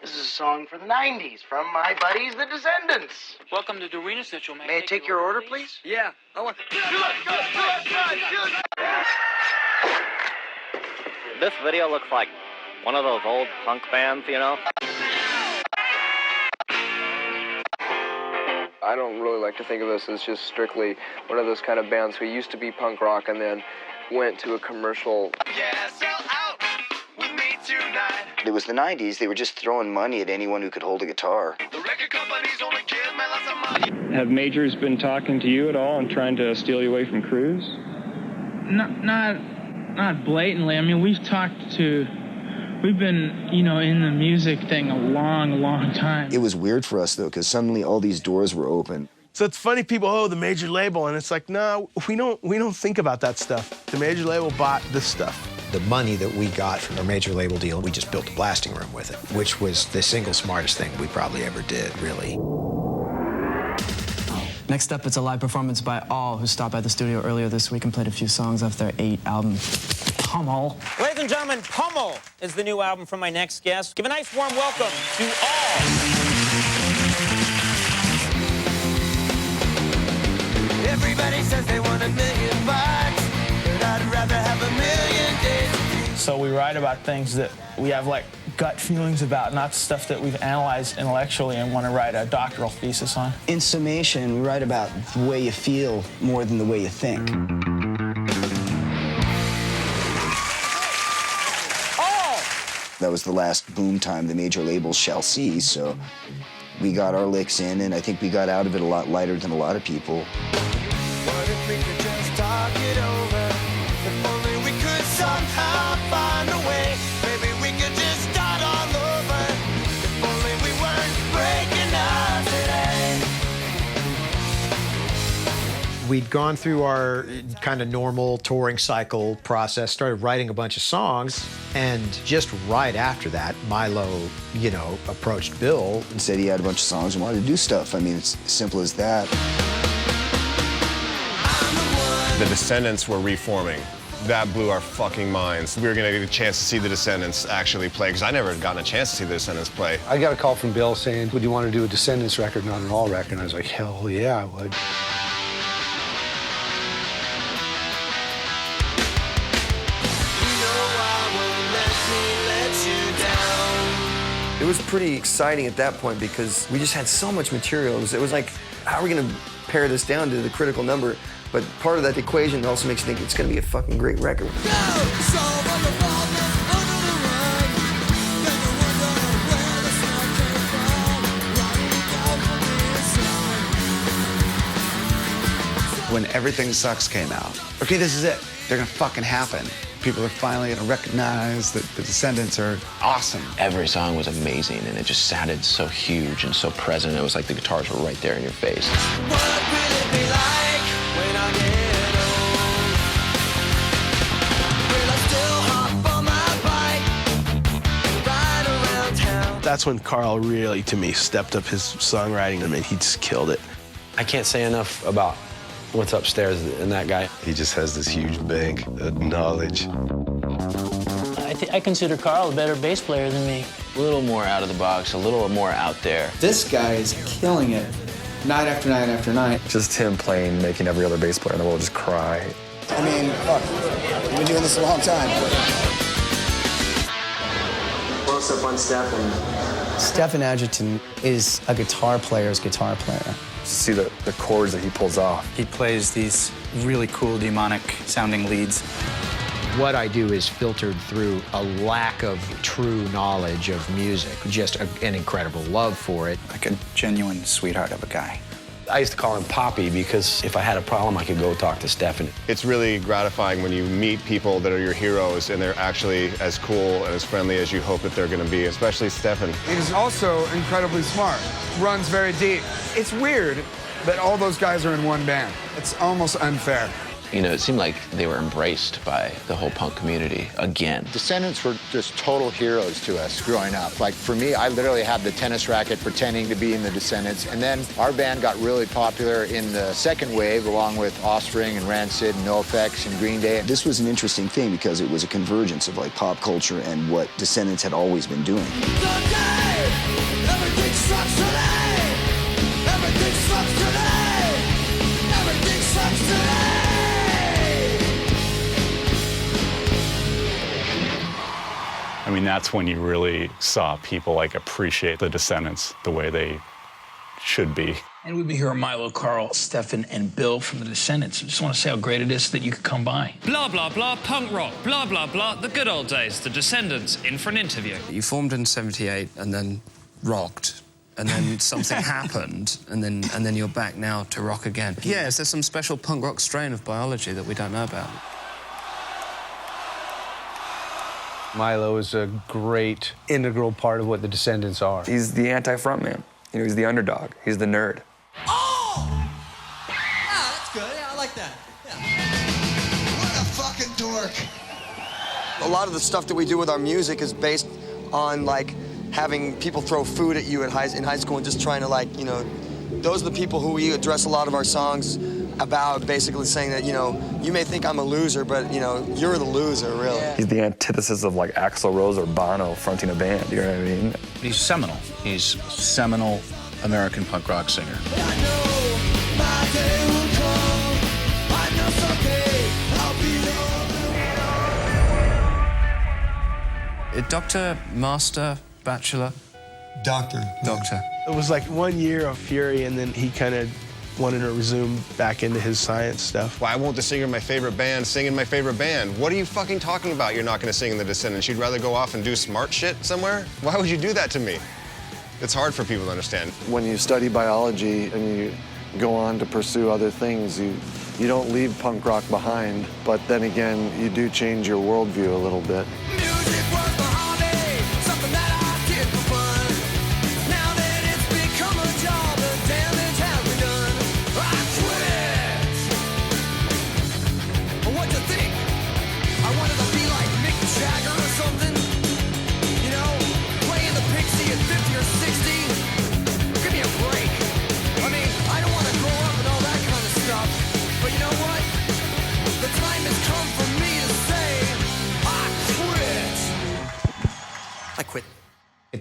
This is a song for the 90s from my buddies, the Descendents. Welcome to Dorina Central. May I take your order, please? Yeah. I want... This video looks like one of those old punk bands, you know? I don't really like to think of this as just strictly one of those kind of bands who used to be punk rock and then went to a commercial. Yeah, sell out with me tonight. It was the 90s. They were just throwing money at anyone who could hold a guitar. The record companies only give me lots of money. Have majors been talking to you at all and trying to steal you away from crews? Not blatantly. I mean, we've been, you know, in the music thing a long time. It was weird for us, though, because suddenly all these doors were open. So it's funny, people, oh, the major label, and it's like, no, we don't think about that stuff. The major label bought this stuff. The money that we got from our major label deal, we just built a blasting room with it, which was the single smartest thing we probably ever did, really. Next up, it's a live performance by All, who stopped by the studio earlier this week and played a few songs off their 8 album, Pummel. Ladies and gentlemen, Pummel is the new album from my next guest. Give a nice warm welcome to All. Everybody says they want $1 million, but I'd rather have $1 million days. So we write about things that we have like gut feelings about, not stuff that we've analyzed intellectually and want to write a doctoral thesis on. In summation, we write about the way you feel more than the way you think. That was the last boom time the major labels shall see, so we got our licks in, and I think we got out of it a lot lighter than a lot of people. What if we could just talk it over? If only we could somehow find We'd gone through our kind of normal touring cycle process, started writing a bunch of songs, and just right after that, Milo, you know, approached Bill and said he had a bunch of songs and wanted to do stuff. I mean, it's as simple as that. The Descendents were reforming. That blew our fucking minds. We were gonna get a chance to see the Descendents actually play, because I never had gotten a chance to see the Descendents play. I got a call from Bill saying, would you want to do a Descendents record, not an All record? And I was like, hell yeah, I would. It was pretty exciting at that point because we just had so much material. It was like, how are we gonna pare this down to the critical number? But part of that equation also makes you think it's gonna be a fucking great record. When Everything Sucks came out, okay, this is it. They're gonna fucking happen. People are finally gonna recognize that the Descendents are awesome. Every song was amazing, and it just sounded so huge and so present. It was like the guitars were right there in your face. That's when Carl really, to me, stepped up his songwriting. I mean, he just killed it. I can't say enough about what's upstairs in that guy. He just has this huge bank of knowledge. I consider Carl a better bass player than me. A little more out of the box, a little more out there. This guy is killing it, night after night after night. Just him playing, making every other bass player in the world just cry. I mean, fuck, we've been doing this a long time. Close up on Stephen. Stephen Edgerton is a guitar player's guitar player. See the chords that he pulls off. He plays these really cool demonic sounding leads. What I do is filtered through a lack of true knowledge of music, just an incredible love for it. Like a genuine sweetheart of a guy. I used to call him Poppy because if I had a problem, I could go talk to Stephen. It's really gratifying when you meet people that are your heroes and they're actually as cool and as friendly as you hope that they're gonna be, especially Stephen. He's also incredibly smart, runs very deep. It's weird that all those guys are in one band. It's almost unfair. You know, it seemed like they were embraced by the whole punk community again. Descendents were just total heroes to us growing up. Like, for me, I literally had the tennis racket pretending to be in the Descendents. And then our band got really popular in the second wave, along with Offspring and Rancid and NoFX and Green Day. This was an interesting thing because it was a convergence of like pop culture and what Descendents had always been doing. Everything sucks today. Everything sucks today. Everything sucks today. I mean, that's when you really saw people like appreciate the Descendents the way they should be. And we've been hearing Milo, Carl, Stephen, and Bill from the Descendents. I just want to say how great it is that you could come by. Blah, blah, blah, punk rock, blah, blah, blah, the good old days, the Descendents, in for an interview. You formed in '78 and then rocked, and then something happened, and then you're back now to rock again. Yeah, is there some special punk rock strain of biology that we don't know about? Milo is a great, integral part of what the Descendents are. He's the anti-frontman. You know, he's the underdog. He's the nerd. Yeah, that's good. Yeah, I like that. What a fucking dork. A lot of the stuff that we do with our music is based on, like, having people throw food at you in high school and just trying to, like, you know, those are the people who we address a lot of our songs about, basically saying that, you know, you may think I'm a loser, but, you know, you're the loser, really. Yeah. He's the antithesis of like Axl Rose or Bono fronting a band, you know what I mean? He's seminal. He's seminal American punk rock singer. Doctor, Master, Bachelor? Doctor. Doctor. It was like 1 year of Fury, and then he kind of wanted to resume back into his science stuff. Why won't the singer of my favorite band sing in my favorite band? What are you fucking talking about? You're not gonna sing in the Descendents. You'd rather go off and do smart shit somewhere? Why would you do that to me? It's hard for people to understand. When you study biology and you go on to pursue other things, you don't leave punk rock behind, but then again, you do change your worldview a little bit.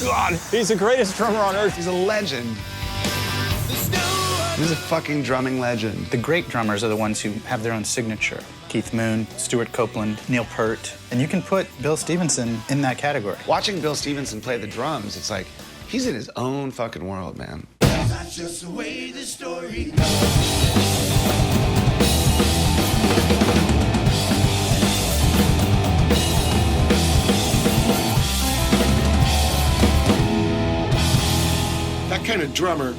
God. He's the greatest drummer on earth. He's a legend. He's a fucking drumming legend. The great drummers are the ones who have their own signature. Keith Moon, Stuart Copeland, Neil Peart. And you can put Bill Stevenson in that category. Watching Bill Stevenson play the drums, it's like, he's in his own fucking world, man. That's just the way the story goes. That kind of drummer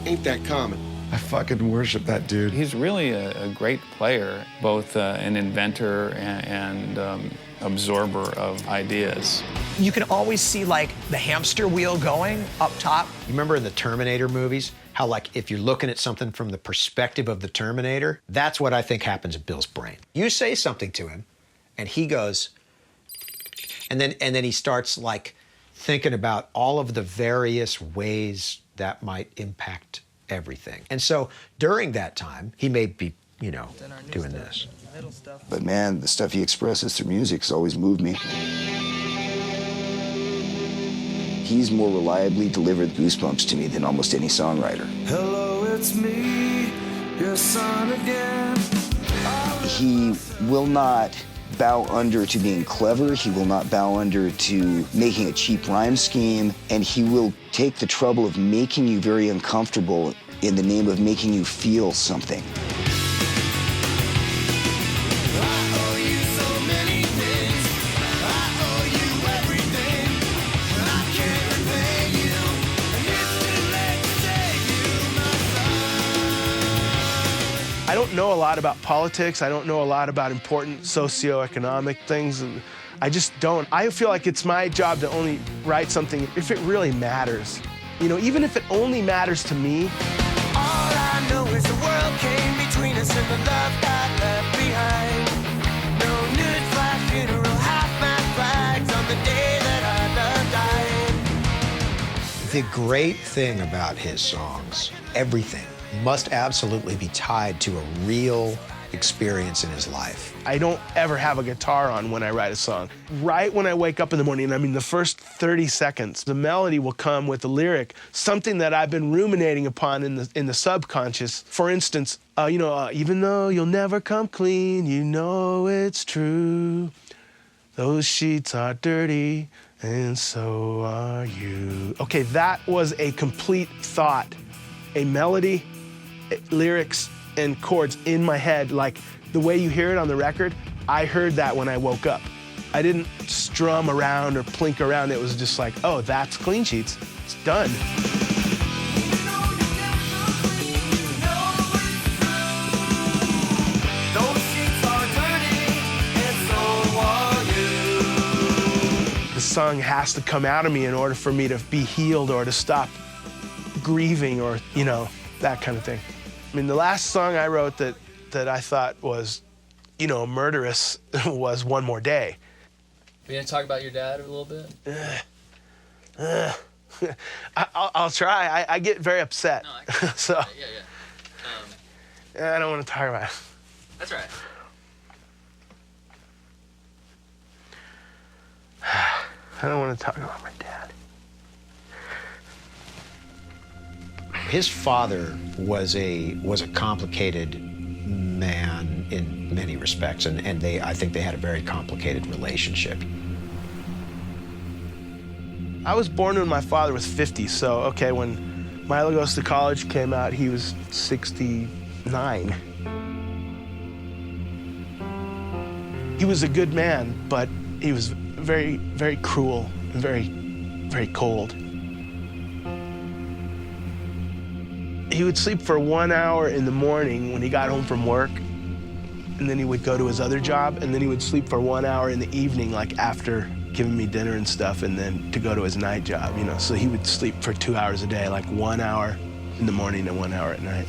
ain't that common. I fucking worship that dude. He's really a great player, both an inventor and absorber of ideas. You can always see like the hamster wheel going up top. You remember in the Terminator movies, how like if you're looking at something from the perspective of the Terminator, that's what I think happens in Bill's brain. You say something to him, and he goes, and then he starts like thinking about all of the various ways that might impact everything. And so during that time, he may be, you know, doing this. But man, the stuff he expresses through music has always moved me. He's more reliably delivered goosebumps to me than almost any songwriter. Hello, it's me, your son again. He will not bow under to being clever. He will not bow under to making a cheap rhyme scheme. And he will take the trouble of making you very uncomfortable in the name of making you feel something. I don't know a lot about politics. I don't know a lot about important socioeconomic things. And I just don't. I feel like it's my job to only write something if it really matters. You know, even if it only matters to me. All I know is the world came between us and the love got left behind. No nude flash funeral, half-mast flags on the day that our love died. The great thing about his songs, everything, must absolutely be tied to a real experience in his life. I don't ever have a guitar on when I write a song. Right when I wake up in the morning, I mean the first 30 seconds, the melody will come with the lyric, something that I've been ruminating upon in the subconscious. For instance, even though you'll never come clean, you know it's true. Those sheets are dirty, and so are you. Okay, that was a complete thought, a melody, lyrics and chords in my head, like the way you hear it on the record. I heard that when I woke up. I didn't strum around or plink around. It was just like, oh, that's Clean Sheets. It's done. The song has to come out of me in order for me to be healed or to stop grieving or, you know, that kind of thing. I mean, the last song I wrote that I thought was, you know, murderous was One More Day. We gonna talk about your dad a little bit? I'll try. I get very upset. No, I so yeah. I don't want to talk about it. That's right. I don't want to talk about my dad. His father was a complicated man in many respects, and I think they had a very complicated relationship. I was born when my father was 50, so okay, when Milo Goes to College came out, he was 69. He was a good man, but he was very, very cruel, and very, very cold. He would sleep for 1 hour in the morning when he got home from work, and then he would go to his other job, and then he would sleep for 1 hour in the evening, like after giving me dinner and stuff, and then to go to his night job, you know. So he would sleep for 2 hours a day, like 1 hour in the morning and 1 hour at night.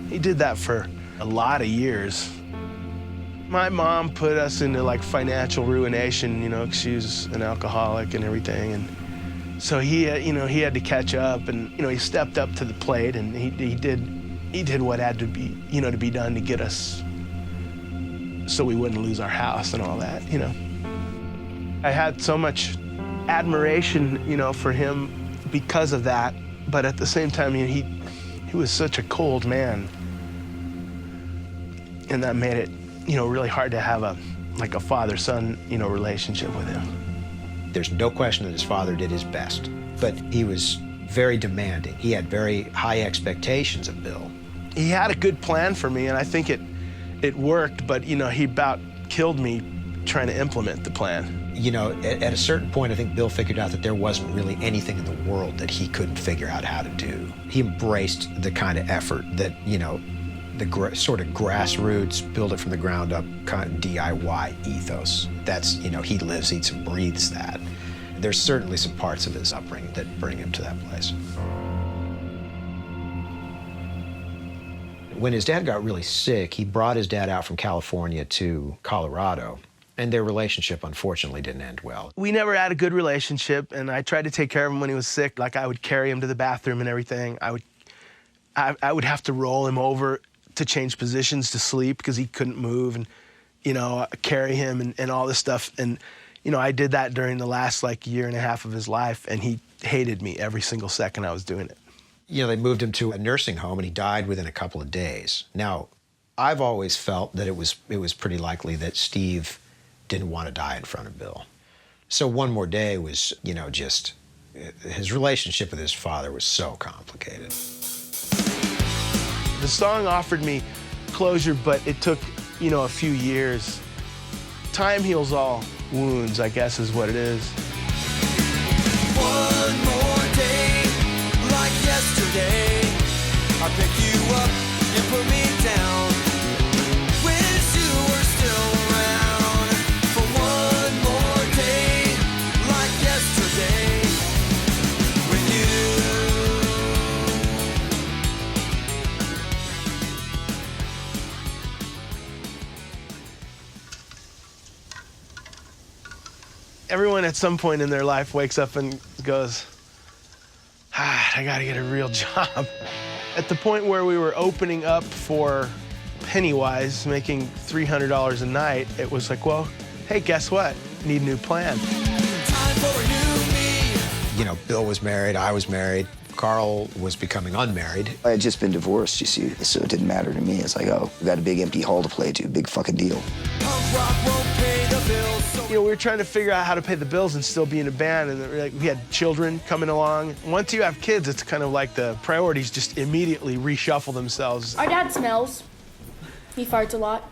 He did that for a lot of years. My mom put us into like financial ruination, you know, 'cause she was an alcoholic and everything, and so he had to catch up, and you know, he stepped up to the plate, and he did what had to be, you know, to be done to get us so we wouldn't lose our house and all that, you know. I had so much admiration, you know, for him because of that. But at the same time, you know, he was such a cold man. And that made it, you know, really hard to have a father-son, you know, relationship with him. There's no question that his father did his best, but he was very demanding. He had very high expectations of Bill. He had a good plan for me, and I think it worked, but, you know, he about killed me trying to implement the plan. You know, at a certain point, I think Bill figured out that there wasn't really anything in the world that he couldn't figure out how to do. He embraced the kind of effort that, you know, the sort of grassroots, build it from the ground up kind of DIY ethos. That's, you know, he lives, eats, and breathes that. There's certainly some parts of his upbringing that bring him to that place. When his dad got really sick, he brought his dad out from California to Colorado, and their relationship, unfortunately, didn't end well. We never had a good relationship, and I tried to take care of him when he was sick. Like, I would carry him to the bathroom and everything. I would have to roll him over to change positions to sleep because he couldn't move, and, you know, carry him and all this stuff. And, you know, I did that during the last, like, year and a half of his life, and he hated me every single second I was doing it. You know, they moved him to a nursing home, and he died within a couple of days. Now, I've always felt that it was pretty likely that Steve didn't want to die in front of Bill. So One More Day was, you know, just, his relationship with his father was so complicated. The song offered me closure, but it took, you know, a few years. Time heals all wounds, I guess is what it is. One more day, like yesterday. I pick you up, you put me down. Wish you were still around. For one more day, like yesterday. With you. Everyone at some point in their life wakes up and goes, I gotta get a real job. At the point where we were opening up for Pennywise, making $300 a night, it was like, well, hey, guess what? Need a new plan. Time for a new me. You know, Bill was married, I was married, Carl was becoming unmarried. I had just been divorced, you see, so it didn't matter to me. It's like, oh, we got a big empty hall to play to, big fucking deal. Punk rock won't pay the bills. So You know, we were trying to figure out how to pay the bills and still be in a band, and we had children coming along. Once you have kids, it's kind of like the priorities just immediately reshuffle themselves. Our dad smells. He farts a lot.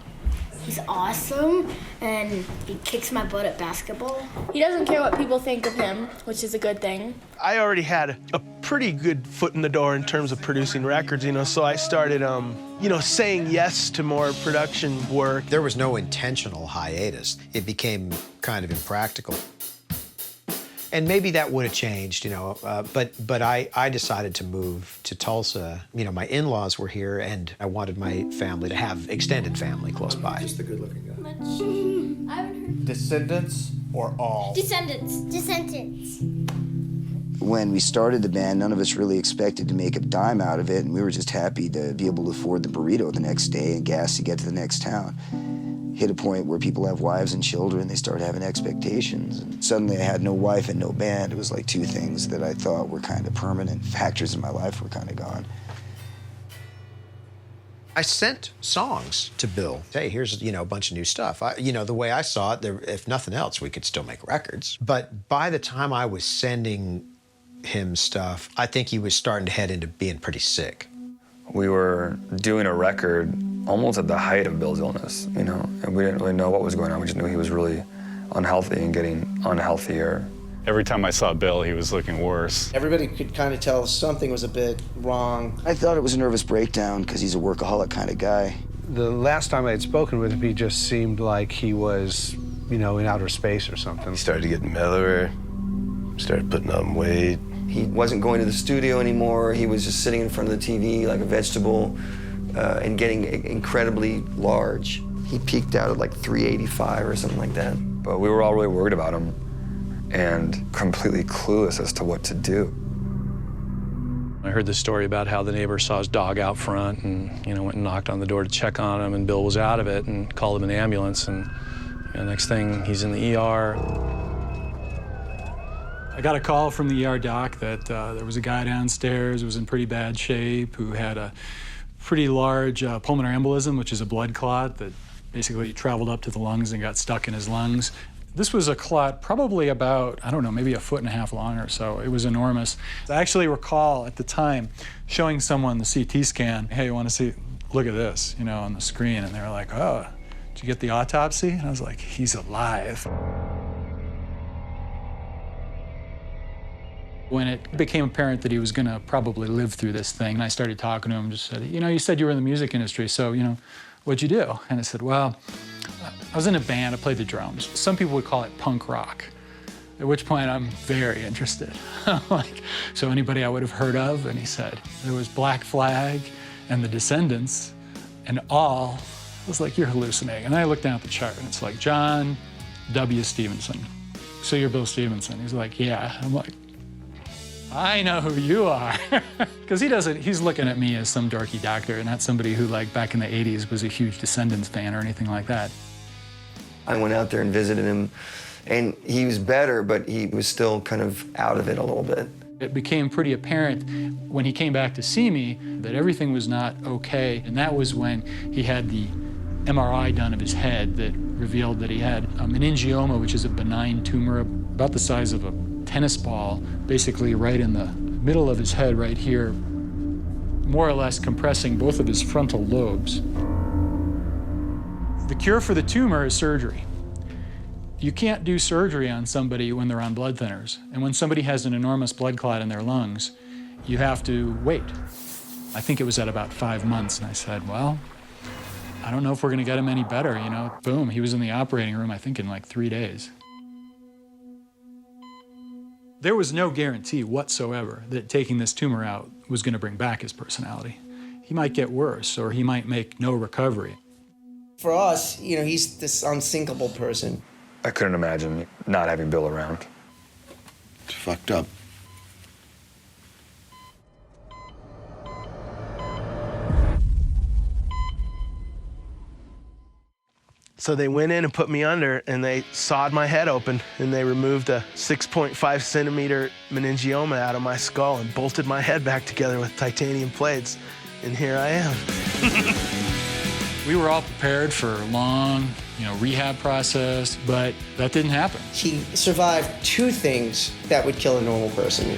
He's awesome, and he kicks my butt at basketball. He doesn't care what people think of him, which is a good thing. I already had a pretty good foot in the door in terms of producing records, you know, so I started, you know, saying yes to more production work. There was no intentional hiatus. It became kind of impractical. And maybe that would have changed, you know, but I decided to move to Tulsa. You know, my in-laws were here, and I wanted my family to have extended family close by. Just the good-looking guy. I haven't heard. Descendants or all? Descendents. Descendants. When we started the band, none of us really expected to make a dime out of it, and we were just happy to be able to afford the burrito the next day and gas to get to the next town. Hit a point where people have wives and children, they start having expectations. And suddenly I had no wife and no band. It was like two things that I thought were kind of permanent factors in my life were kind of gone. I sent songs to Bill. Hey, here's, you know, a bunch of new stuff. You know, the way I saw it, if nothing else, we could still make records. But by the time I was sending him stuff, I think he was starting to head into being pretty sick. We were doing a record almost at the height of Bill's illness, you know, and we didn't really know what was going on. We just knew he was really unhealthy and getting unhealthier. Every time I saw Bill, he was looking worse. Everybody could kind of tell something was a bit wrong. I thought it was a nervous breakdown because he's a workaholic kind of guy. The last time I had spoken with him, he just seemed like he was, you know, in outer space or something. He started getting mellower, started putting on weight. He wasn't going to the studio anymore. He was just sitting in front of the TV like a vegetable and getting incredibly large. He peaked out at like 385 or something like that. But we were all really worried about him and completely clueless as to what to do. I heard the story about how the neighbor saw his dog out front and, you know, went and knocked on the door to check on him, and Bill was out of it and called him an ambulance, and, you know, next thing he's in the ER. I got a call from the ER doc that there was a guy downstairs who was in pretty bad shape, who had a pretty large pulmonary embolism, which is a blood clot that basically traveled up to the lungs and got stuck in his lungs. This was a clot probably about, I don't know, maybe 1.5 feet long or so. It was enormous. I actually recall at the time showing someone the CT scan, hey, you want to see, look at this, you know, on the screen. And they were like, oh, did you get the autopsy? And I was like, he's alive. When it became apparent that he was going to probably live through this thing, I started talking to him, just said, you know, you said you were in the music industry, so, you know, what'd you do? And I said, well, I was in a band, I played the drums. Some people would call it punk rock, at which point I'm very interested. Like, so anybody I would have heard of? And he said, there was Black Flag and the Descendents and all. I was like, you're hallucinating. And then I looked down at the chart and it's like, John W. Stevenson. So you're Bill Stevenson? He's like, yeah. I'm like, I know who you are. Because he's looking at me as some dorky doctor, not somebody who, like, back in the 80s was a huge Descendents fan or anything like that. I went out there and visited him, and he was better, but he was still kind of out of it a little bit. It became pretty apparent when he came back to see me that everything was not okay, and that was when he had the MRI done of his head that revealed that he had a meningioma, which is a benign tumor about the size of a tennis ball, basically right in the middle of his head right here, more or less compressing both of his frontal lobes. The cure for the tumor is surgery. You can't do surgery on somebody when they're on blood thinners. And when somebody has an enormous blood clot in their lungs, you have to wait. I think it was at about 5 months, and I said, well, I don't know if we're gonna get him any better, you know? Boom, he was in the operating room, I think in like 3 days. There was no guarantee whatsoever that taking this tumor out was going to bring back his personality. He might get worse, or he might make no recovery. For us, you know, he's this unsinkable person. I couldn't imagine not having Bill around. It's fucked up. So they went in and put me under, and they sawed my head open, and they removed a 6.5 centimeter meningioma out of my skull and bolted my head back together with titanium plates. And here I am. We were all prepared for a long, rehab process, but that didn't happen. He survived 2 things that would kill a normal person.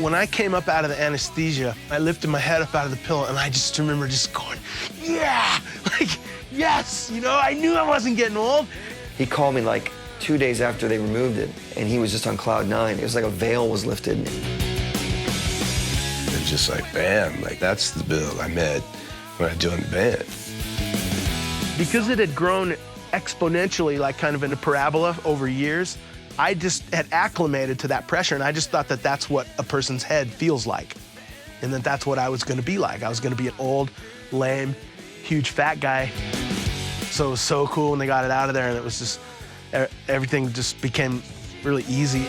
When I came up out of the anesthesia, I lifted my head up out of the pillow, and I just remember just going, yeah, like, yes, I knew I wasn't getting old. He called me like 2 days after they removed it, and he was just on cloud 9. It was like a veil was lifted. It was just like, bam, like that's the Bill I met when I joined the band. Because it had grown exponentially, like kind of in a parabola over years, I just had acclimated to that pressure, and I just thought that that's what a person's head feels like, and that that's what I was going to be like. I was going to be an old, lame, huge fat guy. So it was so cool when they got it out of there, and it was just, everything just became really easy.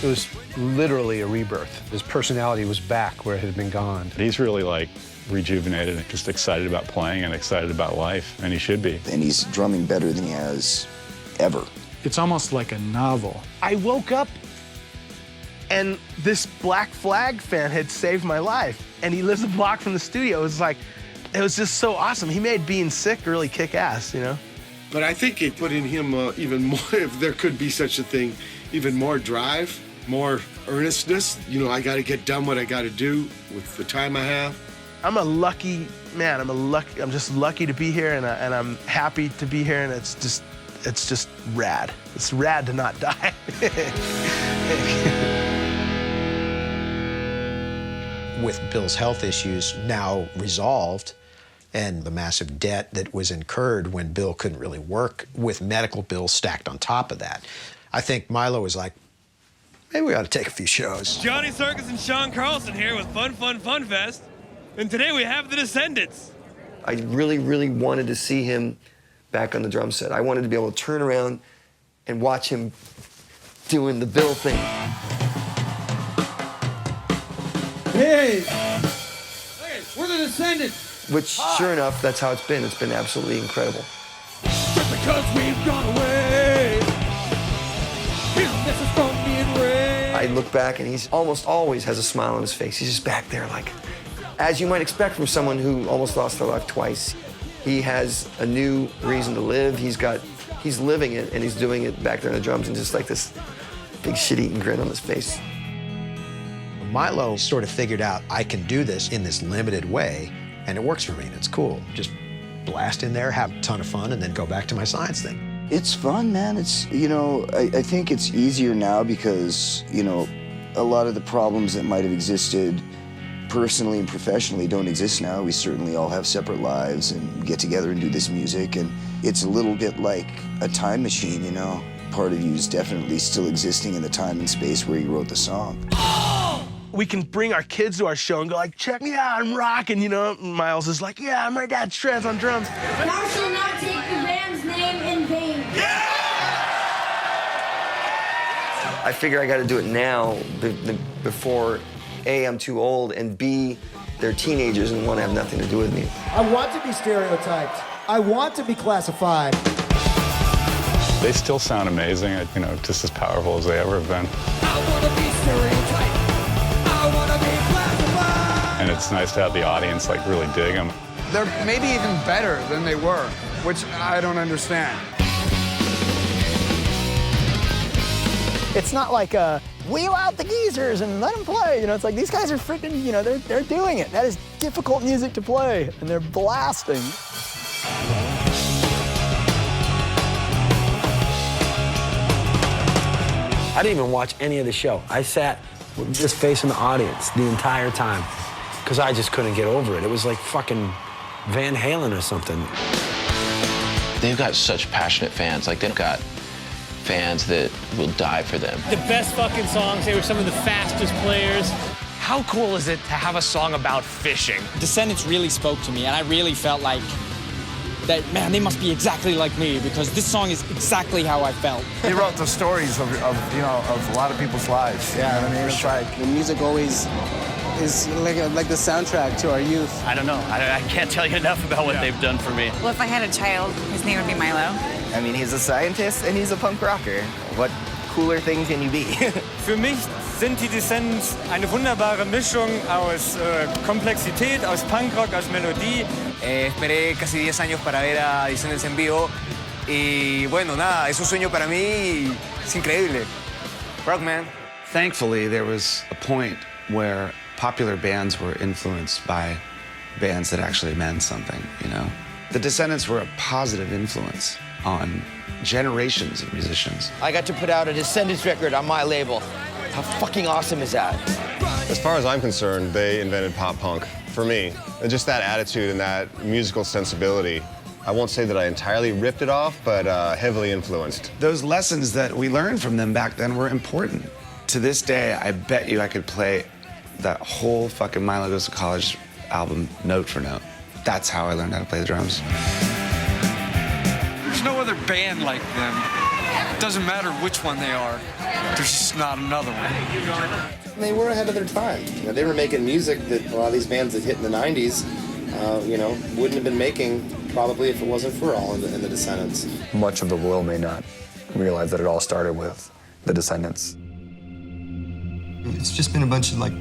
It was literally a rebirth. His personality was back where it had been gone. He's really like rejuvenated and just excited about playing and excited about life, and he should be. And he's drumming better than he has ever. It's almost like a novel. I woke up and this Black Flag fan had saved my life, and he lives a block from the studio. It was just so awesome. He made being sick really kick ass, But I think it put in him even more, if there could be such a thing, even more drive, more earnestness. I got to get done what I got to do with the time I have. I'm a lucky man. I'm just lucky to be here, and I'm happy to be here, and it's just rad. It's rad to not die. With Bill's health issues now resolved and the massive debt that was incurred when Bill couldn't really work, with medical bills stacked on top of that, I think Milo was like, maybe we ought to take a few shows. Johnny Circus and Sean Carlson here with Fun Fest. And today we have the Descendents. I really, really wanted to see him back on the drum set. I wanted to be able to turn around and watch him doing the Bill thing. Hey! We're the Descendents! Which, sure enough, that's how it's been. It's been absolutely incredible. because we've gone away. Here's a message from me and Ray. I look back and he's almost always has a smile on his face. He's just back there like, as you might expect from someone who almost lost their life twice. He has a new reason to live. He's living it, and he's doing it back there on the drums, and just like this big shit-eating grin on his face. Milo sort of figured out, I can do this in this limited way, and it works for me, and it's cool. Just blast in there, have a ton of fun, and then go back to my science thing. It's fun, man. It's, you know, I think it's easier now because, you know, a lot of the problems that might have existed personally and professionally don't exist now. We certainly all have separate lives and get together and do this music, and it's a little bit like a time machine, you know? Part of you is definitely still existing in the time and space where you wrote the song. We can bring our kids to our show and go like, check me out, I'm rocking, you know? Miles is like, yeah, my dad's Trans on drums. Thou shalt not take the band's name in vain. I figure I got to do it now before A, I'm too old, and B, they're teenagers and want to have nothing to do with me. I want to be stereotyped. I want to be classified. They still sound amazing, you know, just as powerful as they ever have been. I wanna be stereotyped. I wanna be classified. And it's nice to have the audience like really dig them. They're maybe even better than they were, which I don't understand. It's not like wheel out the geezers and let them play. You know, it's like these guys are freaking, you know, they're doing it. That is difficult music to play, and they're blasting. I didn't even watch any of the show. I sat just facing the audience the entire time because I just couldn't get over it. It was like fucking Van Halen or something. They've got such passionate fans. Like, they've got fans that will die for them. The best fucking songs. They were some of the fastest players. How cool is it to have a song about fishing? Descendents really spoke to me, and I really felt like that, man, they must be exactly like me, because this song is exactly how I felt. He wrote the stories of you know, of a lot of people's lives. Yeah, you know what I mean? It's like the music always is like the soundtrack to our youth. I don't know. I can't tell you enough about what they've done for me. Well, if I had a child, his name would be Milo. I mean, he's a scientist and he's a punk rocker. What cooler thing can you be? Für mich sind die Descendents eine wunderbare Mischung aus Komplexität, aus Punkrock, aus Melodie. Esperé casi 10 años para ver a Descendents en vivo y bueno, nada, es un sueño para mí y es increíble. Rock, man. Thankfully, there was a point where popular bands were influenced by bands that actually meant something, you know? The Descendents were a positive influence on generations of musicians. I got to put out a Descendents record on my label. How fucking awesome is that? As far as I'm concerned, they invented pop punk for me. And just that attitude and that musical sensibility. I won't say that I entirely ripped it off, but heavily influenced. Those lessons that we learned from them back then were important. To this day, I bet you I could play that whole fucking Milo Goes to College album note for note. That's how I learned how to play the drums. There's no other band like them. It doesn't matter which one they are. There's just not another one. They were ahead of their time. You know, they were making music that a lot of these bands that hit in the 90s, you know, wouldn't have been making probably if it wasn't for All in the Descendents. Much of the world may not realize that it all started with the Descendents. It's just been a bunch of like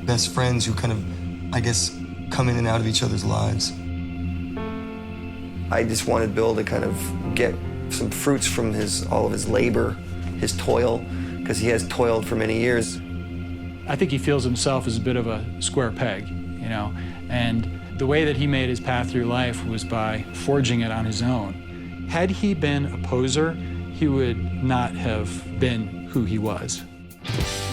best friends who kind of, I guess, come in and out of each other's lives. I just wanted Bill to kind of get some fruits from all of his labor, his toil, because he has toiled for many years. I think he feels himself as a bit of a square peg, you know, and the way that he made his path through life was by forging it on his own. Had he been a poser, he would not have been who he was.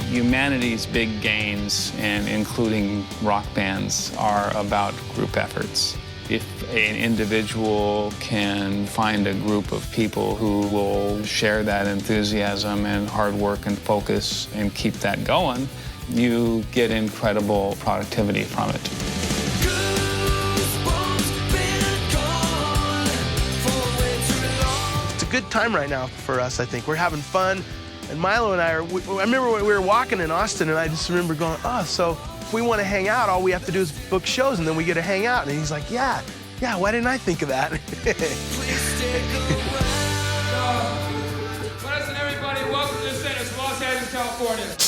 Humanity's big gains, and including rock bands, are about group efforts. If an individual can find a group of people who will share that enthusiasm and hard work and focus and keep that going, you get incredible productivity from it. It's a good time right now for us, I think. We're having fun. And Milo and I I remember when we were walking in Austin, and I just remember going, oh, so if we want to hang out, all we have to do is book shows, and then we get to hang out. And he's like, yeah, why didn't I think of that? California.